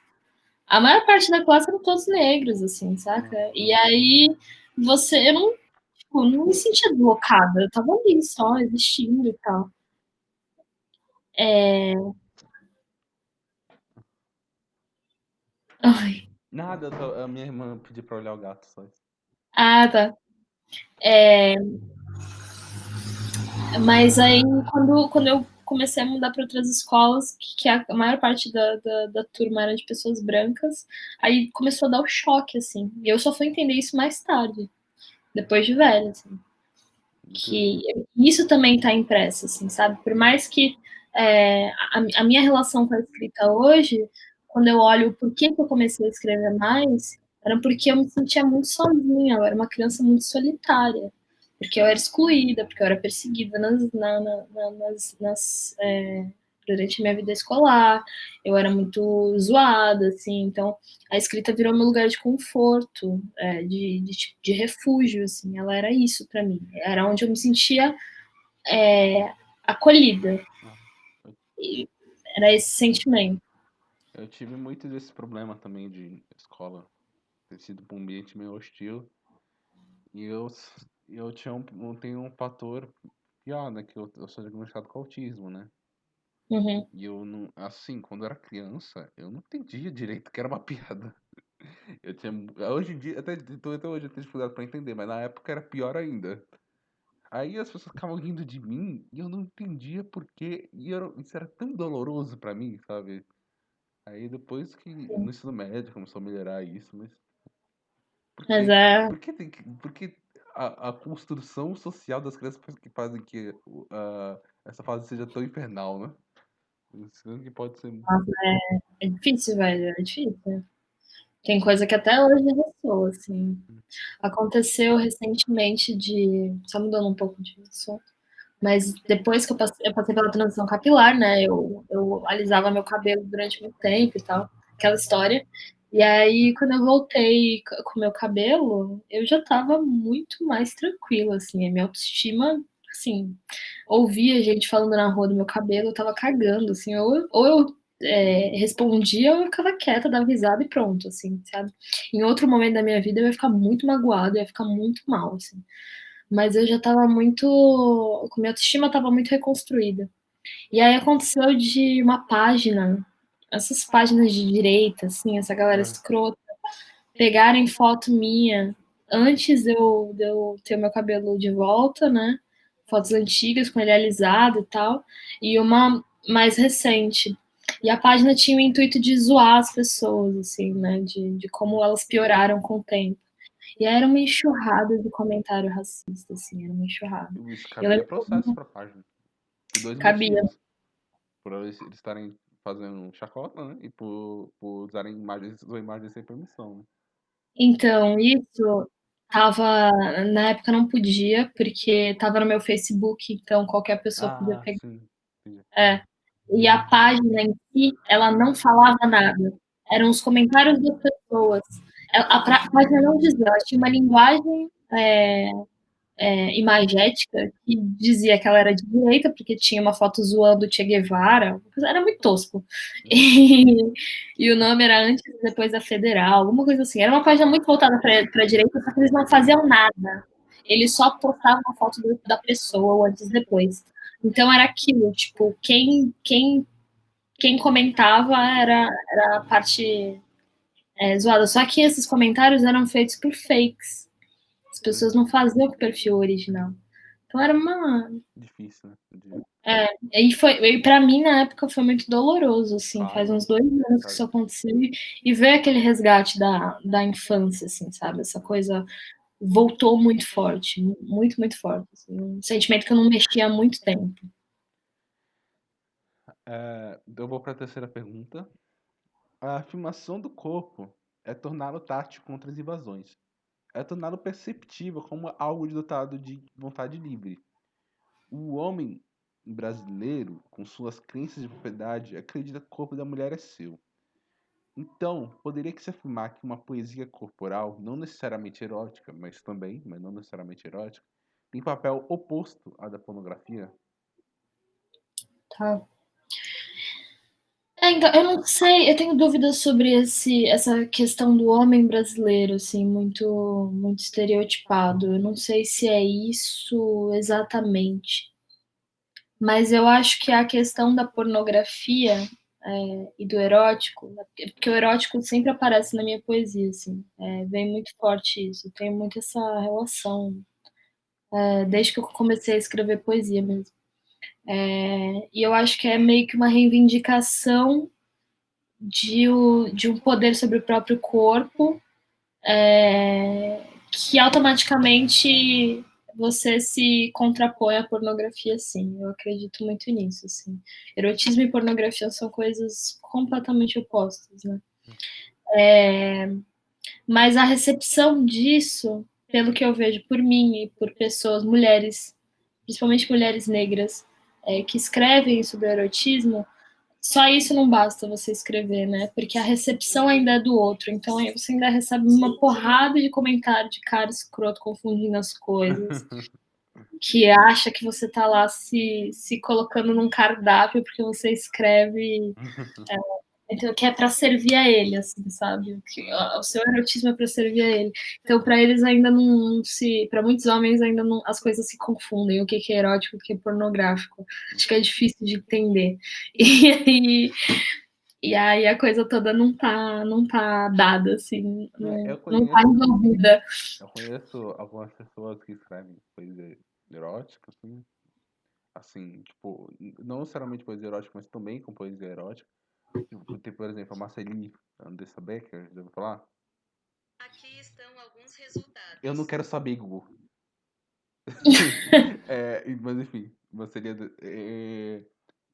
A maior parte da classe eram todos negros, assim, saca? não. E aí eu não, tipo, não me sentia deslocada, eu tava ali só, existindo e tal. Ai. Nada, a minha irmã pediu pra olhar o gato só. Ah, tá. Mas aí, quando eu comecei a mudar para outras escolas, que a maior parte da turma era de pessoas brancas, aí começou a dar o choque, assim. E eu só fui entender isso mais tarde, depois de velha, assim. Que isso também está impresso, assim, sabe? Por mais que a minha relação com a escrita hoje, quando eu olho por que eu comecei a escrever mais, era porque eu me sentia muito sozinha, eu era uma criança muito solitária, porque eu era excluída, porque eu era perseguida durante a minha vida escolar, eu era muito zoada, assim, então a escrita virou meu lugar de conforto, de refúgio, assim, ela era isso para mim, era onde eu me sentia acolhida, e era esse sentimento. Eu tive muito desse problema também de escola ter sido um ambiente meio hostil. E eu tenho um fator pior, né? Que eu sou diagnosticado com autismo, né? Uhum, E eu não, assim, quando eu era criança, eu não entendia direito que era uma piada. Eu tinha, hoje em dia, até hoje eu tenho dificuldade pra entender, mas na época era pior ainda. Aí as pessoas ficavam rindo de mim e eu não entendia por quê. Isso era tão doloroso pra mim, sabe? Aí depois que no ensino médio começou a melhorar isso, mas por mas quê? Por que a construção social das crianças que fazem que essa fase seja tão infernal, né? Isso que pode ser. é difícil, velho, é difícil. Tem coisa que até hoje ressoa, assim. Aconteceu recentemente só mudando um pouco de assunto, mas depois que eu passei pela transição capilar, né? Eu alisava meu cabelo durante muito tempo e tal, aquela história. E aí, quando eu voltei com o meu cabelo, eu já tava muito mais tranquila, assim. A minha autoestima, assim, ouvia gente falando na rua do meu cabelo, eu tava cagando, assim. Ou eu respondia ou eu ficava quieta, dava risada e pronto, assim, sabe? Em outro momento da minha vida eu ia ficar muito magoada, eu ia ficar muito mal, assim. Mas eu já estava muito. Minha autoestima estava muito reconstruída. E aí aconteceu de uma página, essas páginas de direita, assim, essa galera É. escrota, pegarem foto minha antes de eu ter o meu cabelo de volta, né? Fotos antigas com ele alisado e tal, e uma mais recente. E a página tinha o intuito de zoar as pessoas, assim, né? De como elas pioraram com o tempo. E era uma enxurrada de comentário racista, assim, era uma enxurrada. Isso Eu cabia lembro processo pra página. Por dois que cabia. motivos. Por eles estarem fazendo chacota, né? E por usarem imagens ou imagens sem permissão, né? Então, isso tava na época não podia, porque tava no meu Facebook, então qualquer pessoa podia Ah, pegar. sim. Entendi. É. E a página em si, ela não falava nada. Eram os comentários das pessoas. A página não dizia, ela tinha uma linguagem imagética que dizia que ela era de direita, porque tinha uma foto zoando o Che Guevara. Era muito tosco. Uhum. E o nome era antes e depois da Federal, alguma coisa assim. Era uma página muito voltada para a direita, só que eles não faziam nada. Eles só postavam a foto da pessoa, o antes e depois. Então era aquilo, tipo, quem comentava era a parte zoada. Só que esses comentários eram feitos por fakes. As pessoas não faziam com o perfil original. Então era uma. Difícil, né? De... E para mim, na época, foi muito doloroso, assim. Faz Claro, uns 2 anos que sabe? isso aconteceu e ver aquele resgate da infância, assim, sabe? Essa coisa voltou muito forte, muito, muito forte. Assim, um sentimento que eu não mexia há muito tempo. Eu vou para a terceira pergunta. A afirmação do corpo é torná-lo tátil contra as invasões. É torná-lo perceptível como algo dotado de vontade livre. O homem brasileiro, com suas crenças de propriedade, acredita que o corpo da mulher é seu. Então, poderia que se afirmar que uma poesia corporal, não necessariamente erótica, mas não necessariamente erótica, tem papel oposto à da pornografia? Tá? Então, eu não sei, eu tenho dúvidas sobre essa questão do homem brasileiro, assim, muito, muito estereotipado. Eu não sei se é isso exatamente. Mas eu acho que a questão da pornografia e do erótico, né, porque o erótico sempre aparece na minha poesia, assim, vem muito forte isso. Eu tenho muito essa relação, desde que eu comecei a escrever poesia mesmo. E eu acho que é meio que uma reivindicação de um poder sobre o próprio corpo, que automaticamente você se contrapõe à pornografia, sim. Eu acredito muito nisso, assim. Erotismo e pornografia são coisas completamente opostas, né? Mas a recepção disso, pelo que eu vejo por mim e por pessoas, mulheres, principalmente mulheres negras, que escrevem sobre o erotismo, só isso não basta você escrever, né? Porque a recepção ainda é do outro. Então você ainda recebe uma porrada de comentário de cara escroto confundindo as coisas. Que acha que você tá lá se colocando num cardápio porque você escreve. Então, que é para servir a ele, assim, sabe? O seu erotismo é para servir a ele. Então, para eles ainda não se. Para muitos homens ainda não. As coisas se confundem. O que é erótico, o que é pornográfico. Acho que é difícil de entender. E aí, e aí a coisa toda não tá dada, assim, Eu não tá conheço, resolvida. eu conheço algumas pessoas que escrevem poesia erótica, assim, tipo, não necessariamente poesia erótica, mas também com poesia erótica. Tipo, tem, por exemplo, a Marceline Andressa Becker, já ouviu falar? Aqui estão alguns Eu não resultados. quero saber, Google. Mas enfim, Marceline,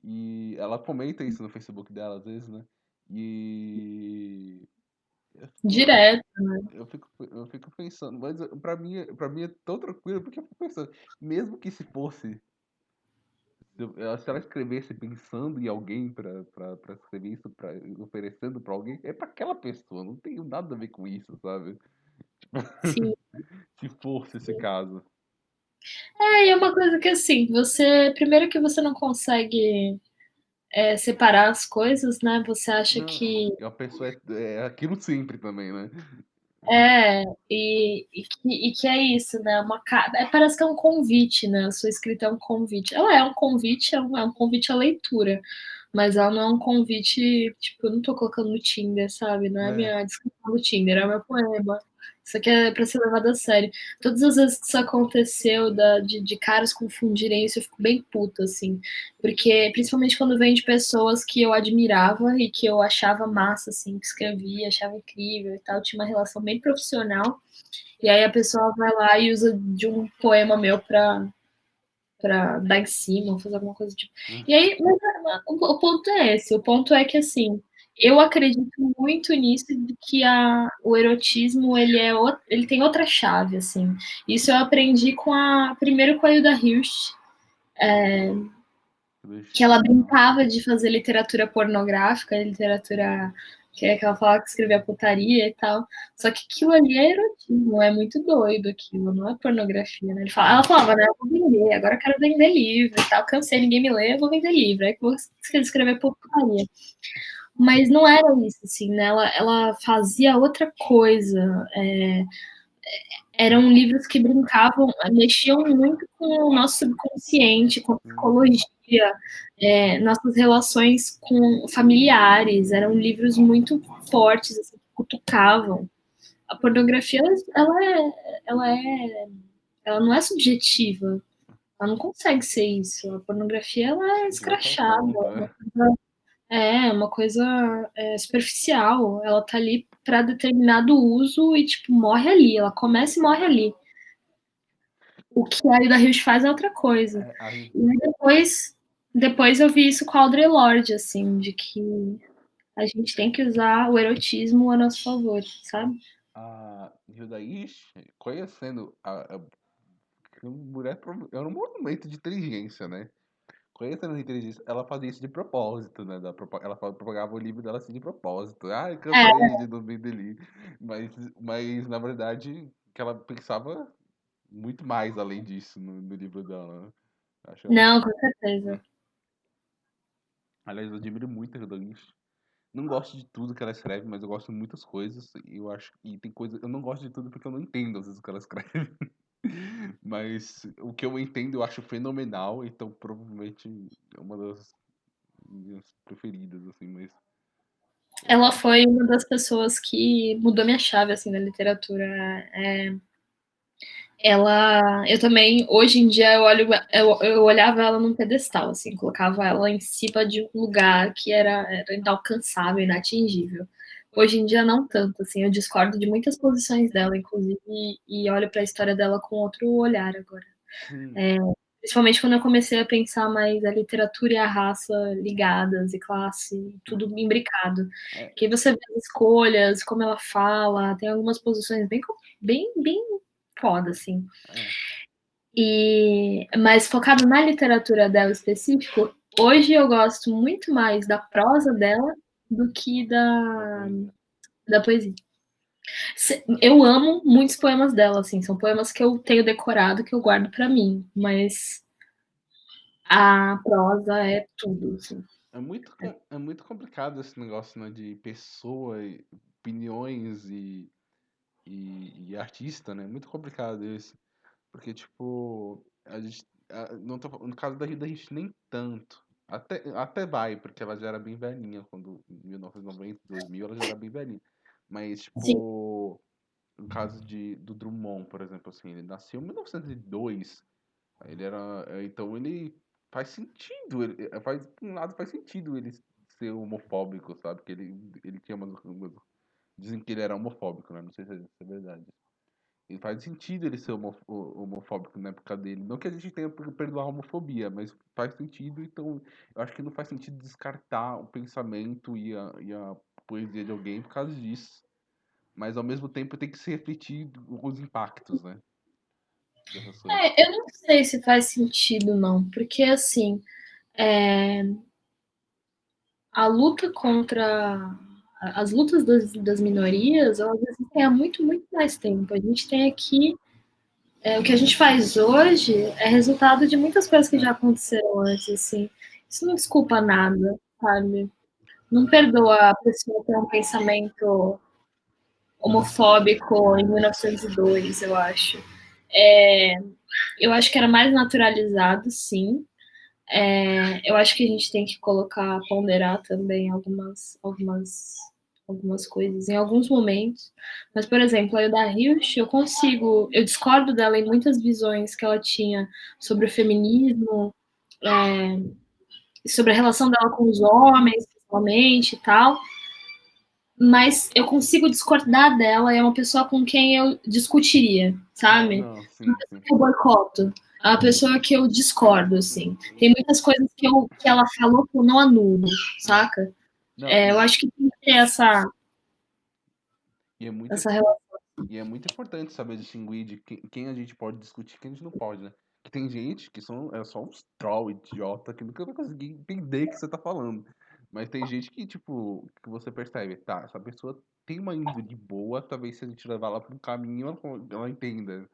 e ela comenta isso no Facebook dela às vezes, né? E eu fico, Direto. eu fico pensando, mas pra mim é tão tranquilo, porque eu fico pensando, mesmo que se fosse, se ela escrevesse pensando em alguém pra escrever isso, oferecendo pra alguém, é pra aquela pessoa, não tem nada a ver com isso, sabe? Sim. Se fosse esse caso. E é uma coisa que, assim, você. Primeiro que você não consegue separar as coisas, né? Você acha Não, que. e a pessoa é aquilo sempre também, né? E que é isso, né? Parece que é um convite, né? A sua escrita é um convite. Ela é um convite, é um convite à leitura. Mas ela não é um convite, tipo, eu não tô colocando no Tinder, sabe? Não é a É. minha descrição do Tinder, é o meu poema. Isso aqui é pra ser levado a sério. Todas as vezes que isso aconteceu, de caras confundirem isso, eu fico bem puta, assim. Porque, principalmente quando vem de pessoas que eu admirava e que eu achava massa, assim, que escrevia, achava incrível e tal, tinha uma relação bem profissional. E aí a pessoa vai lá e usa de um poema meu pra dar em cima, ou fazer alguma coisa tipo. E aí, mas o ponto é esse, o ponto é que, assim, eu acredito muito nisso, de que o erotismo, ele tem outra chave, assim. Isso eu aprendi primeiro com a Hilda Hilst, que ela brincava de fazer literatura pornográfica, literatura que ela falava que escrevia putaria e tal. Só que aquilo ali é erotismo, é muito doido aquilo, não é pornografia, né? Ela falava, né, eu vou vender, agora eu quero vender livro e tal, cansei, ninguém me lê, eu vou vender livro, aí que eu vou escrever putaria. Mas não era isso, assim, né? Ela fazia outra coisa. Eram livros que brincavam, mexiam muito com o nosso subconsciente, com a psicologia, nossas relações com familiares. Eram livros muito fortes, assim, que cutucavam. A pornografia, ela não é subjetiva. Ela não consegue ser isso. A pornografia, ela é escrachada. Uma coisa superficial. Ela tá ali para determinado uso e, tipo, morre ali. Ela começa e morre ali. O que a Hilda Hilst faz é outra coisa. E depois eu vi isso com a Audre Lorde, assim, de que a gente tem que usar o erotismo a nosso favor, sabe? A Hilda Hilst, conhecendo a mulher, era um monumento de inteligência, né? Conhecendo a inteligência, ela fazia isso de propósito, né? Ela propagava o livro dela assim de propósito. Ah, eu cansei de não vender livro. Mas, na verdade, que ela pensava muito mais além disso no livro dela. Né? Não, com certeza. Aliás, eu admiro muito a Hilda Hilst. Não gosto de tudo que ela escreve, mas eu gosto de muitas coisas. E eu acho que tem coisas. Eu não gosto de tudo porque eu não entendo às vezes o que ela escreve. Mas o que eu entendo eu acho fenomenal, então provavelmente é uma das minhas preferidas, assim, mas. Ela foi uma das pessoas que mudou minha chave, assim, na literatura. Eu também, hoje em dia, eu olhava ela num pedestal, assim, colocava ela em cima de um lugar que era inalcançável, inatingível. Hoje em dia, não tanto, assim, eu discordo de muitas posições dela, inclusive, e olho para a história dela com outro olhar agora. Principalmente quando eu comecei a pensar mais a literatura e a raça ligadas, e classe, tudo imbricado. Que aí você vê as escolhas, como ela fala, tem algumas posições bem foda, assim. Mas focado na literatura dela específico, hoje eu gosto muito mais da prosa dela do que da poesia. Eu amo muitos poemas dela, assim, são poemas que eu tenho decorado, que eu guardo para mim, mas a prosa é tudo, assim. É muito complicado esse negócio, né, de pessoa, opiniões e artista, né? Muito complicado isso. Porque, tipo, a gente. Não tô, no caso da Hilda Hilst, nem tanto. Até vai, porque ela já era bem velhinha quando, em 1990, 2000, ela já era bem velhinha. Mas, Sim. tipo, no caso do Drummond, por exemplo, assim, ele nasceu em 1902. Ele era. Então ele faz sentido. Por um lado, faz sentido ele ser homofóbico, sabe? Porque ele tinha dizem que ele era homofóbico, né? Não sei se é verdade. E faz sentido ele ser homofóbico na época dele. Não que a gente tenha que perdoar a homofobia, mas faz sentido. Então, eu acho que não faz sentido descartar o pensamento e a poesia de alguém por causa disso. Mas, ao mesmo tempo, tem que se refletir os impactos, né? Eu não sei se faz sentido, não. Porque, assim, a luta contra... As lutas das minorias, elas existem há muito, muito mais tempo. A gente tem aqui... o que a gente faz hoje é resultado de muitas coisas que já aconteceram antes, assim. Isso não desculpa nada, sabe? Não perdoa a pessoa ter um pensamento homofóbico em 1902, eu acho. Eu acho que era mais naturalizado, sim. Eu acho que a gente tem que ponderar também algumas coisas em alguns momentos. Mas, por exemplo, a Hilda Hilst, eu discordo dela em muitas visões que ela tinha sobre o feminismo, sobre a relação dela com os homens, principalmente, e tal. Mas eu consigo discordar dela, é uma pessoa com quem eu discutiria, sabe? Não, sim. Eu boicoto. a pessoa que eu discordo, assim. Tem muitas coisas que ela falou que eu não anulo, saca? Não, Eu acho que tem que ter e é muito, essa relação. e é muito importante saber distinguir de quem a gente pode discutir e quem a gente não pode, né? Que tem gente que é só uns troll idiota que nunca vai conseguir entender o que você tá falando. Mas tem gente que, tipo, que você percebe, tá, essa pessoa tem uma índole boa, talvez se a gente levar ela pra um caminho, ela entenda.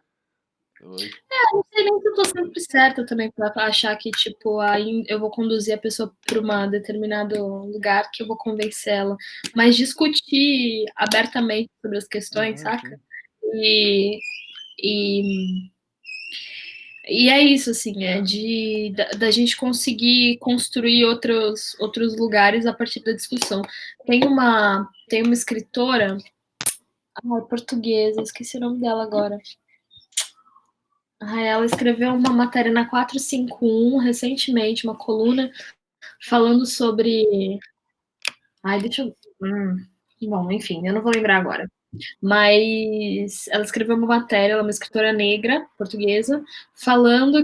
Eu- Não sei nem se eu tô sempre certa também pra achar que, tipo, aí eu vou conduzir a pessoa para um determinado lugar que eu vou convencer ela. Mas discutir abertamente sobre as questões, Aham, saca? sim. E, e, e é isso, assim, da gente conseguir construir outros lugares a partir da discussão. Tem uma escritora, portuguesa, esqueci o nome dela agora. Ela escreveu uma matéria na 451 recentemente, uma coluna, falando sobre. Deixa eu. Bom, enfim, eu não vou lembrar agora. Mas ela escreveu uma matéria, ela é uma escritora negra, portuguesa, falando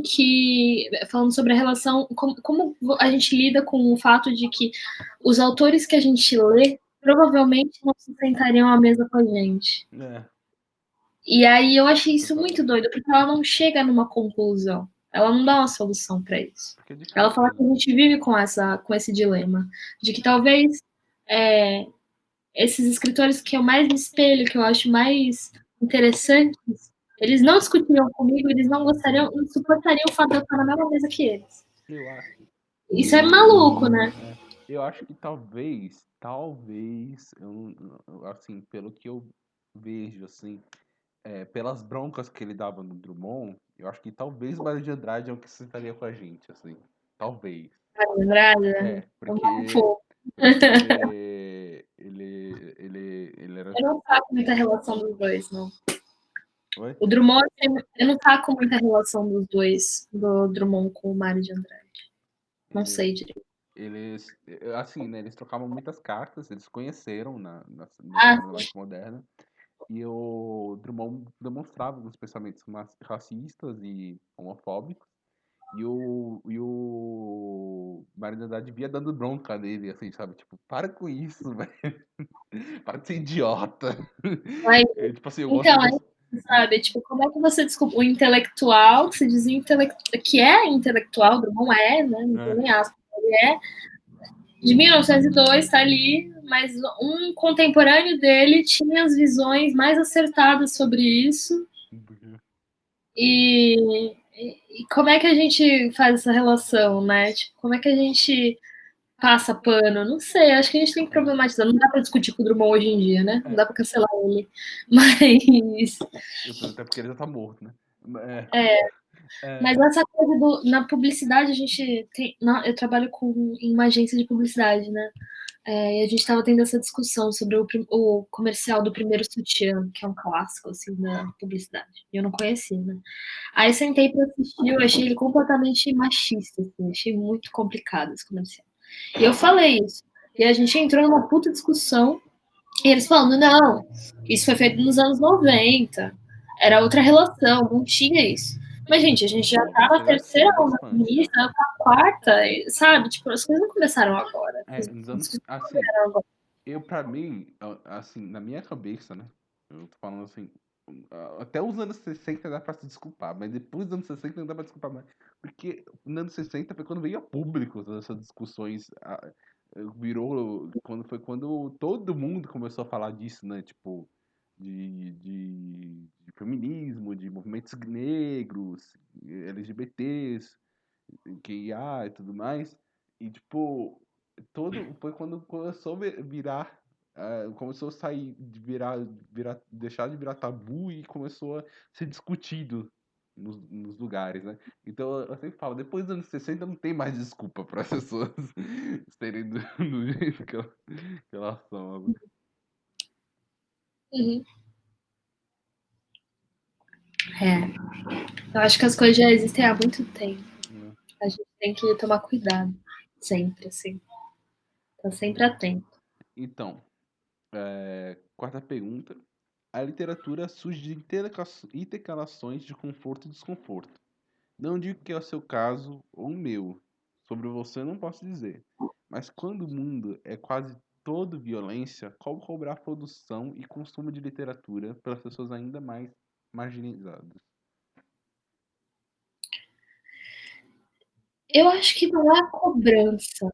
sobre a relação, como a gente lida com o fato de que os autores que a gente lê provavelmente não se sentariam à mesa com a gente. É, E aí eu achei isso muito exatamente. doido, porque ela não chega numa conclusão. Ela não dá uma solução para isso. Porque é Ela fala difícil, que né? a gente vive com esse dilema, de que talvez é, esses escritores que eu mais me espelho, que eu acho mais interessantes, eles não discutiriam comigo, eles não gostariam, não suportariam o fato de eu estar na mesma mesa que eles. Eu acho. Isso é maluco, né? É, eu acho que talvez, assim, pelo que eu vejo, assim, pelas broncas que ele dava no Drummond, eu acho que talvez o Mário de Andrade é o que sentaria com a gente, assim. Talvez. Lembrada? É, Eu porque, ele era, não saco muita relação dos dois, não. oi? O Drummond, eu não saco muita relação dos dois, do Drummond com o Mário de Andrade. Não Ele, sei direito. eles, assim, né, eles trocavam muitas cartas, eles se conheceram no Ah, cinema da arte moderna, e o Drummond demonstrava alguns pensamentos racistas e homofóbicos, e o Mário de Andrade via dando bronca nele, assim, sabe? Tipo, para com isso, velho. Para de ser idiota. mas, Tipo assim, eu gosto então, de é você. isso, sabe? Tipo, como é que você desculpa o intelectual, que se dizia que é intelectual, Drummond né? Não tem É, nem aspas. Ele é de 1902, tá ali, mas um contemporâneo dele tinha as visões mais acertadas sobre isso. E como é que a gente faz essa relação, né? Tipo, como é que a gente passa pano? Não sei, acho que a gente tem que problematizar. Não dá para discutir com o Drummond hoje em dia, né? Não é, dá para cancelar ele. Mas, até porque ele já tá morto, né? é, mas É, essa coisa na publicidade, a gente tem. Eu trabalho em uma agência de publicidade, né? E a gente estava tendo essa discussão sobre o comercial do Primeiro Sutiã, que é um clássico, assim, da publicidade. E eu não conhecia, né? Aí sentei para assistir, eu achei ele completamente machista, assim, achei muito complicado esse comercial. E eu falei isso. E a gente entrou numa puta discussão, e eles falando, não, isso foi feito nos anos 90, era outra relação, não tinha isso. Mas, gente, a gente já tá na apesar de ser terceira onda bastante, feminista, cara. na quarta, sabe? Tipo, as coisas não começaram agora. As Nos anos, discussões não assim, começaram agora. pra mim, assim, na minha cabeça, né? Eu tô falando assim, até os anos 60 dá pra se desculpar, mas depois dos anos 60 não dá pra desculpar mais. Porque nos anos 60 foi quando veio a público todas essas discussões. Foi quando todo mundo começou a falar disso, né? Tipo, de feminismo, de movimentos negros, LGBTs, QIA e tudo mais. E, tipo, foi quando começou a virar. Começou a sair de deixar de virar tabu e começou a ser discutido nos lugares, né? Então eu sempre falo, depois dos anos 60 não tem mais desculpa para as pessoas serem do jeito que elas são. Uhum. Eu acho que as coisas já existem há muito tempo. Né? A gente tem que tomar cuidado. Sempre, assim. Tá sempre atento. Então, quarta pergunta. A literatura surge de intercalações de conforto e desconforto, Não digo que é o seu caso ou o meu. Sobre você eu não posso dizer. Mas quando o mundo é quase todo violência, qual cobrar produção e consumo de literatura pelas pessoas ainda mais marginalizadas? Eu acho que não é cobrança,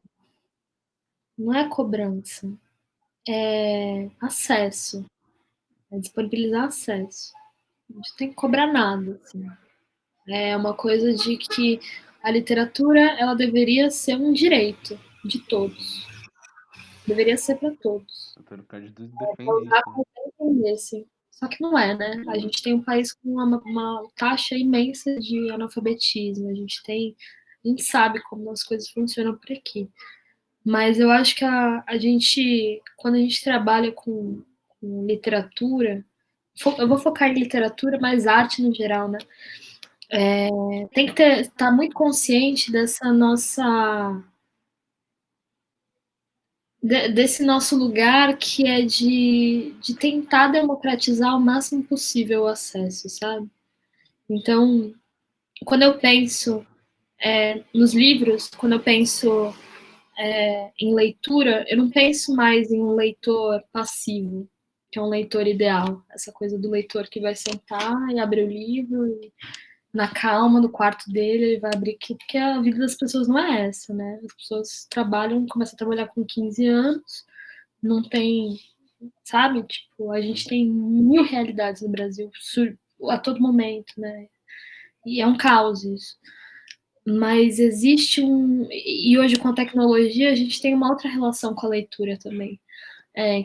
não é cobrança, é acesso, é disponibilizar acesso. A gente não tem que cobrar nada, assim. É uma coisa de que a literatura ela deveria ser um direito de todos. Deveria ser para todos. Antônio Cândido defende Usar isso, né? como entendesse. Só que não é, né? A gente tem um país com uma taxa imensa de analfabetismo. A gente sabe como as coisas funcionam por aqui. Mas eu acho que a gente, quando a gente trabalha com literatura, eu vou focar em literatura, mas arte no geral, né? Tem que estar muito consciente dessa nossa desse nosso lugar que é de tentar democratizar o máximo possível o acesso, sabe? Então, quando eu penso nos livros, quando eu penso em leitura, eu não penso mais em um leitor passivo, que é um leitor ideal. Essa coisa do leitor que vai sentar e abrir o livro e na calma do quarto dele, ele vai abrir aqui, porque a vida das pessoas não é essa, né? As pessoas trabalham, começam a trabalhar com 15 anos, não tem, sabe? Tipo, a gente tem mil realidades no Brasil a todo momento, né? E é um caos isso. Mas existe um. E hoje, com a tecnologia, a gente tem uma outra relação com a leitura também.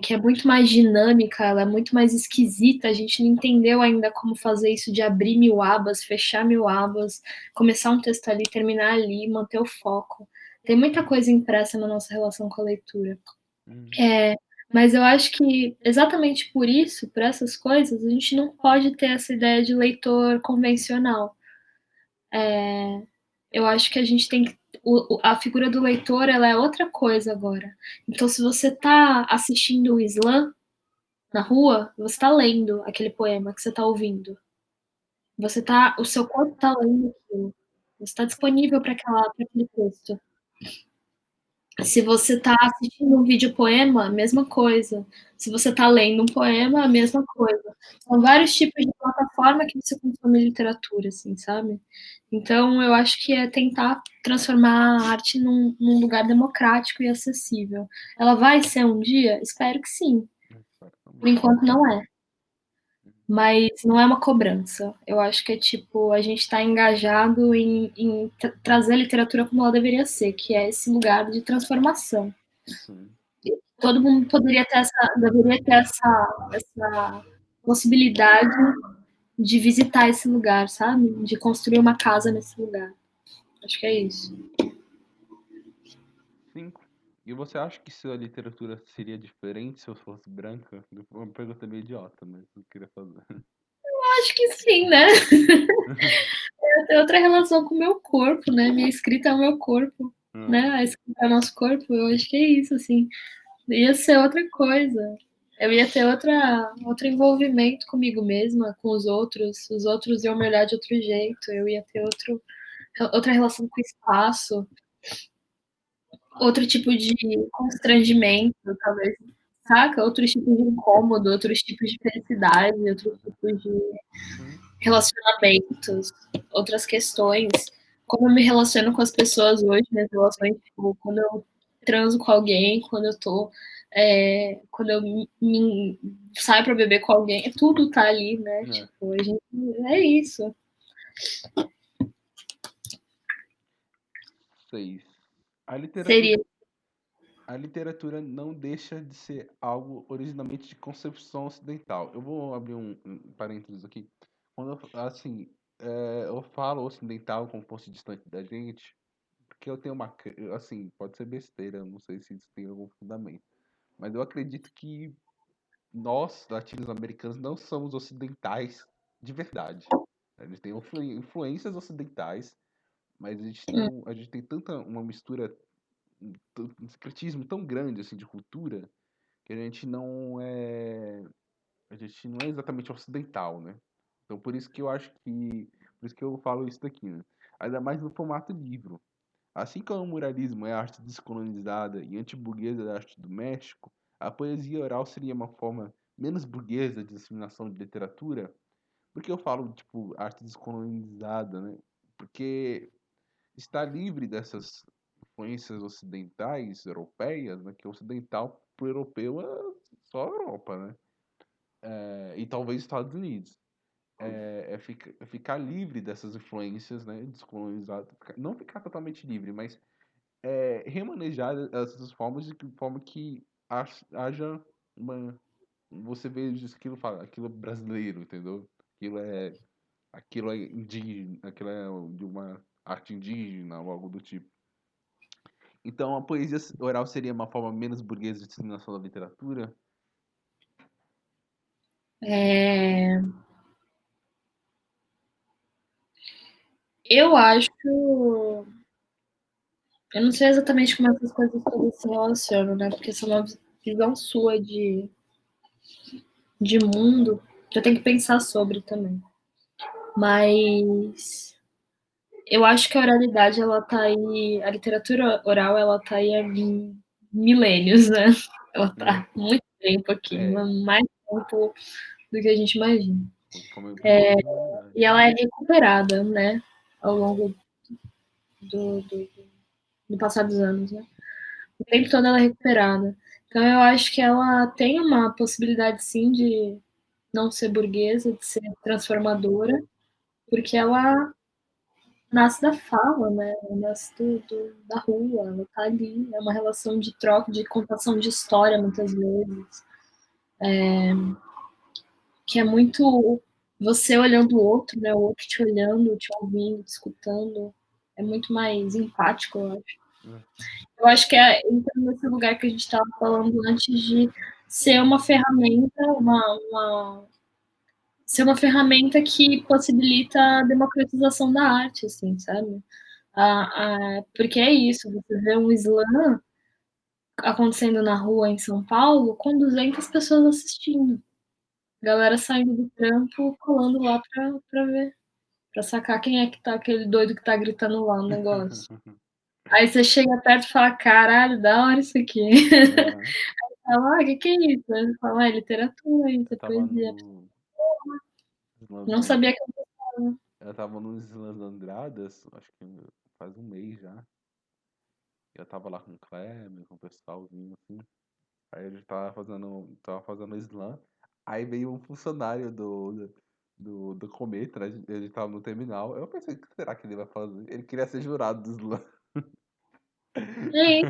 Que é muito mais dinâmica, ela é muito mais esquisita. A gente não entendeu ainda como fazer isso de abrir mil abas, fechar mil abas, começar um texto ali, terminar ali, manter o foco. Tem muita coisa impressa na nossa relação com a leitura. Mas eu acho que exatamente por isso, por essas coisas, a gente não pode ter essa ideia de leitor convencional. Eu acho que a gente tem que. A figura do leitor ela é outra coisa agora. Então, se você está assistindo o Islã na rua, você está lendo aquele poema que você está ouvindo. O seu corpo está lendo aquilo. Você está disponível para aquele texto. Se você está assistindo um vídeo poema, a mesma coisa. Se você está lendo um poema, a mesma coisa. São vários tipos de plataforma que você consome literatura, assim, sabe? Então, eu acho que é tentar transformar a arte num lugar democrático e acessível. Ela vai ser um dia? Espero que sim. Por enquanto, não é. Mas não é uma cobrança. Eu acho que é tipo, a gente está engajado em trazer a literatura como ela deveria ser, que é esse lugar de transformação. Sim. Todo mundo deveria ter essa possibilidade de visitar esse lugar, sabe? De construir uma casa nesse lugar. Acho que é isso. Sim. E você acha que se a literatura seria diferente se eu fosse branca? Uma pergunta meio idiota, mas eu queria fazer. Acho que sim, né? Eu tenho outra relação com o meu corpo, né? Minha escrita é o meu corpo, né? A escrita é o nosso corpo. Eu acho que é isso, assim. Ia ser outra coisa. Eu ia ter outro envolvimento comigo mesma, com os outros iam me olhar de outro jeito, eu ia ter outra relação com o espaço, outro tipo de constrangimento, talvez, saca? Outros tipos de incômodo, outros tipos de felicidade, outros tipos de relacionamentos, outras questões. Como eu me relaciono com as pessoas hoje, minhas relações, tipo, quando eu transo com alguém, quando eu saio para beber com alguém, tudo tá ali, né? Tipo, a gente, é isso. 6. A literatura, Seria. a literatura não deixa de ser algo originalmente de concepção ocidental. Eu vou abrir um parênteses aqui. Quando assim, eu falo ocidental como fosse distante da gente, porque eu tenho assim, pode ser besteira, não sei se isso tem algum fundamento, mas eu acredito que nós, latinos-americanos, não somos ocidentais de verdade. A gente tem influências ocidentais, mas a gente não, a gente tem tanta uma mistura, um secretismo tão grande assim de cultura que a gente não é exatamente ocidental, né? Então por isso que eu acho que, por isso que eu falo isso daqui, né? ainda mais no formato livro. Assim como o muralismo é arte descolonizada e antiburguesa da arte do México, a poesia oral seria uma forma menos burguesa de disseminação de literatura. Por que eu falo, tipo, arte descolonizada, né? Porque está livre dessas influências ocidentais, europeias, né? Que ocidental para o europeu é só a Europa, né? E talvez Estados Unidos. É ficar livre dessas influências, né? Descolonizado. Não ficar totalmente livre, mas remanejar essas formas de forma que haja uma. Você veja aquilo, fala, aquilo é brasileiro, entendeu? Aquilo é, aquilo é indígena, aquilo é de uma arte indígena ou algo do tipo. Então, a poesia oral seria uma forma menos burguesa de disseminação da literatura? É, eu acho. Eu não sei exatamente como essas coisas todas se relacionam, né? Porque isso é uma visão sua de mundo que eu tenho que pensar sobre também. Mas eu acho que a oralidade, ela tá aí, a literatura oral, ela tá aí há milênios, né? Ela tá há muito tempo aqui, É, mais tempo do que a gente imagina. como eu falei da humanidade. E ela é recuperada, né? Ao longo do passar dos anos, né? O tempo todo ela é recuperada. Então eu acho que ela tem uma possibilidade, sim, de não ser burguesa, de ser transformadora, porque ela nasce da fala, né? Ela nasce da rua, ela tá ali. É uma relação de troca, de contação de história, muitas vezes, que é muito você olhando o outro, né? O outro te olhando, te ouvindo, te escutando. É muito mais empático, eu acho. Eu acho que entra nesse lugar que a gente estava falando antes de ser uma ferramenta, ser uma ferramenta que possibilita a democratização da arte, assim, sabe? Porque é isso, você vê um slam acontecendo na rua em São Paulo com 200 pessoas assistindo. Galera saindo do trampo, colando lá pra ver, pra sacar quem é que tá, aquele doido que tá gritando lá no negócio. Aí você chega perto e fala, caralho, da hora isso aqui. Uhum. Fala, que é isso? Aí ele fala, literatura, isso é Eu tava poesia. no Não sabia que eu Eu tava nos Slams Andradas, acho que faz um mês já. Eu tava lá com o Kleber, com o pessoal vindo assim. Aí a gente tava fazendo slam. Aí veio um funcionário do Cometa, né? Ele tava no terminal. Eu pensei, o que será que ele vai fazer? Ele queria ser jurado do slam. é,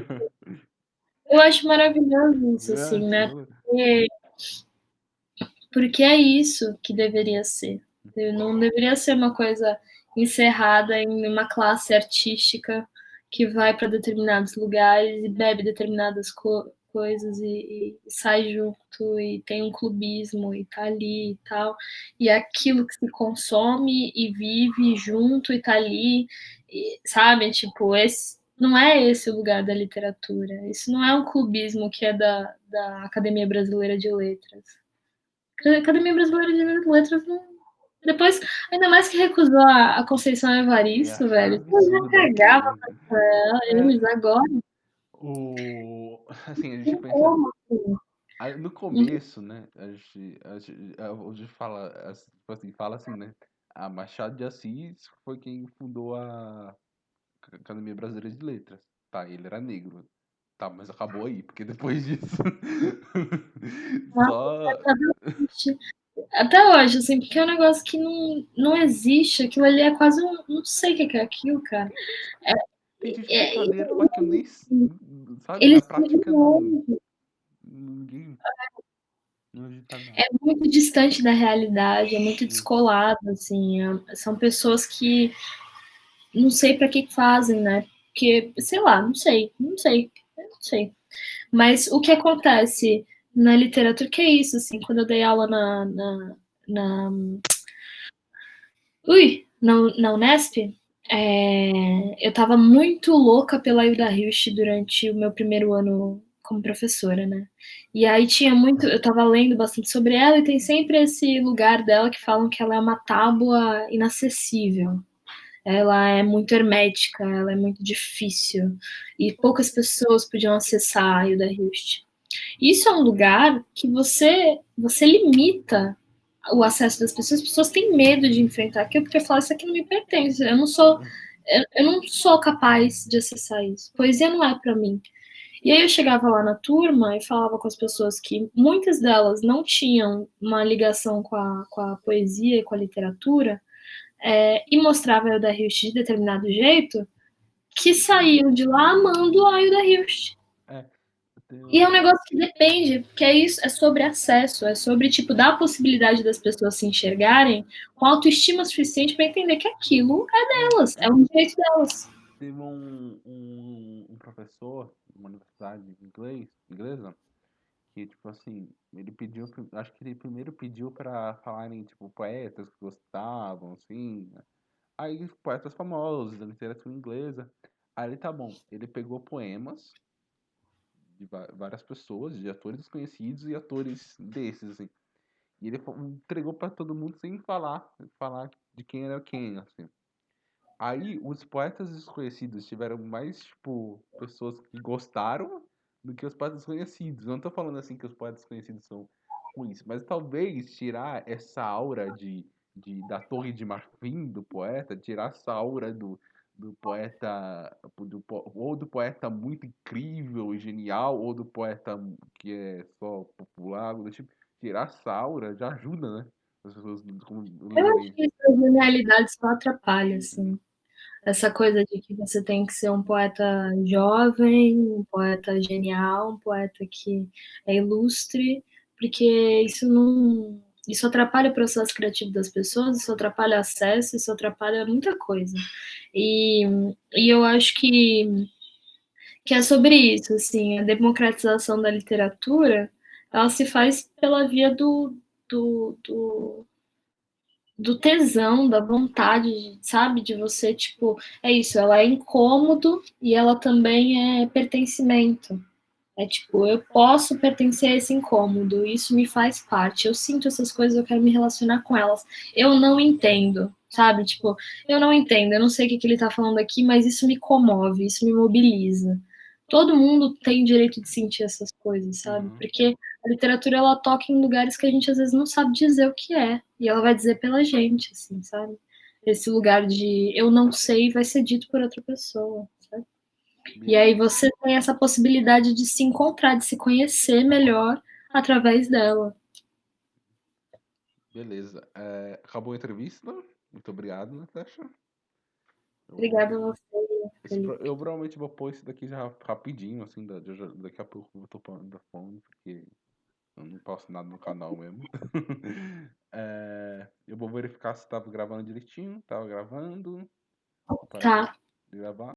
eu acho maravilhoso isso, É, assim, né? tipo, Porque é isso que deveria ser. Não deveria ser uma coisa encerrada em uma classe artística que vai para determinados lugares e bebe determinadas coisas e sai junto e tem um clubismo e tá ali e tal. E é aquilo que se consome e vive junto e tá ali, sabe? Tipo, não é esse o lugar da literatura. Isso não é um clubismo que é da Academia Brasileira de Letras. A Academia Brasileira de Letras não. Depois, ainda mais que recusou a Conceição eu Evaristo, achei um velho. Eu já absurdo cagava aquilo. pra É, eles agora. assim, a gente Tem pensa. como, assim. No começo, né, a gente fala, tipo assim, fala assim, né? A Machado de Assis foi quem fundou a Academia Brasileira de Letras. Tá, ele era negro. Tá, mas acabou aí, porque depois disso. Nossa, Só. até hoje, assim, porque é um negócio que não existe. Aquilo ali é quase um. Não sei o que é aquilo, cara. Tem gente que É, fez cadeira lá que eu nem. Sabe, na eles prática não. Ninguém. Não acredita nada. é muito distante da realidade, é muito descolado, assim. São pessoas que não sei para que fazem, né? Porque, sei lá, não sei. Mas o que acontece na literatura, que é isso, assim, quando eu dei aula na, na Unesp, eu estava muito louca pela Hilda Hilst durante o meu primeiro ano como professora, né? E aí tinha muito, eu estava lendo bastante sobre ela e tem sempre esse lugar dela que falam que ela é uma tábua inacessível. ela é muito hermética, ela é muito difícil, e poucas pessoas podiam acessar a Hilda Hilst. Isso é um lugar que você limita o acesso das pessoas, as pessoas têm medo de enfrentar aquilo, porque falam, isso aqui não me pertence, eu não sou capaz de acessar isso, poesia não é para mim. E aí eu chegava lá na turma e falava com as pessoas que muitas delas não tinham uma ligação com a poesia e com a literatura, e mostrava a Hilda Hilst de determinado jeito, que saíam de lá amando a Hilda Hilst. E é um negócio que depende, porque é isso, é sobre acesso, é sobre, tipo, dar a possibilidade das pessoas se enxergarem com autoestima suficiente para entender que aquilo é delas, é um direito delas. Teve um professor, uma universidade inglesa, que, tipo assim, ele pediu, acho que ele primeiro pediu pra falarem, tipo, poetas que gostavam, assim, né? Aí, poetas famosos da literatura inglesa. Aí ele, tá bom, ele pegou poemas de várias pessoas, de atores desconhecidos e atores desses, assim. E ele entregou pra todo mundo sem falar de quem era quem, assim. Aí, os poetas desconhecidos tiveram mais, tipo, pessoas que gostaram do que os poetas desconhecidos. Eu não tô falando assim que os poetas desconhecidos são ruins, mas talvez tirar essa aura da Torre de Marfim do poeta, tirar essa aura do poeta, ou do poeta muito incrível e genial, ou do poeta que é só popular, algo do tipo, tirar essa aura já ajuda, né? As pessoas Eu acho lerem. que isso, a genialidade só atrapalha, assim. Essa coisa de que você tem que ser um poeta jovem, um poeta genial, um poeta que é ilustre, porque isso não. Isso atrapalha o processo criativo das pessoas, isso atrapalha o acesso, isso atrapalha muita coisa. E, e eu acho que é sobre isso, assim, a democratização da literatura, ela se faz pela via do, do tesão, da vontade, sabe? De você, tipo, é isso, ela é incômodo e ela também é pertencimento. É tipo, eu posso pertencer a esse incômodo, isso me faz parte. Eu sinto essas coisas, eu quero me relacionar com elas. Eu não entendo, sabe? Tipo, eu não entendo, eu não sei o que ele tá falando aqui, mas isso me comove, isso me mobiliza. Todo mundo tem direito de sentir essas coisas, sabe? Uhum. Porque a literatura ela toca em lugares que a gente às vezes não sabe dizer o que é, e ela vai dizer pela gente, assim, sabe? Esse lugar de eu não sei vai ser dito por outra pessoa, sabe? E aí você tem essa possibilidade de se encontrar, de se conhecer melhor através dela. Beleza. Acabou a entrevista. Muito obrigado, Natasha. Obrigada a Eu, você, Felipe. eu provavelmente vou pôr isso daqui já rapidinho, assim, daqui a pouco eu tô falando da fome, porque eu não posto nada no canal mesmo. Eu vou verificar se tava gravando direitinho. Tava gravando. Vou parar Tá. de gravar.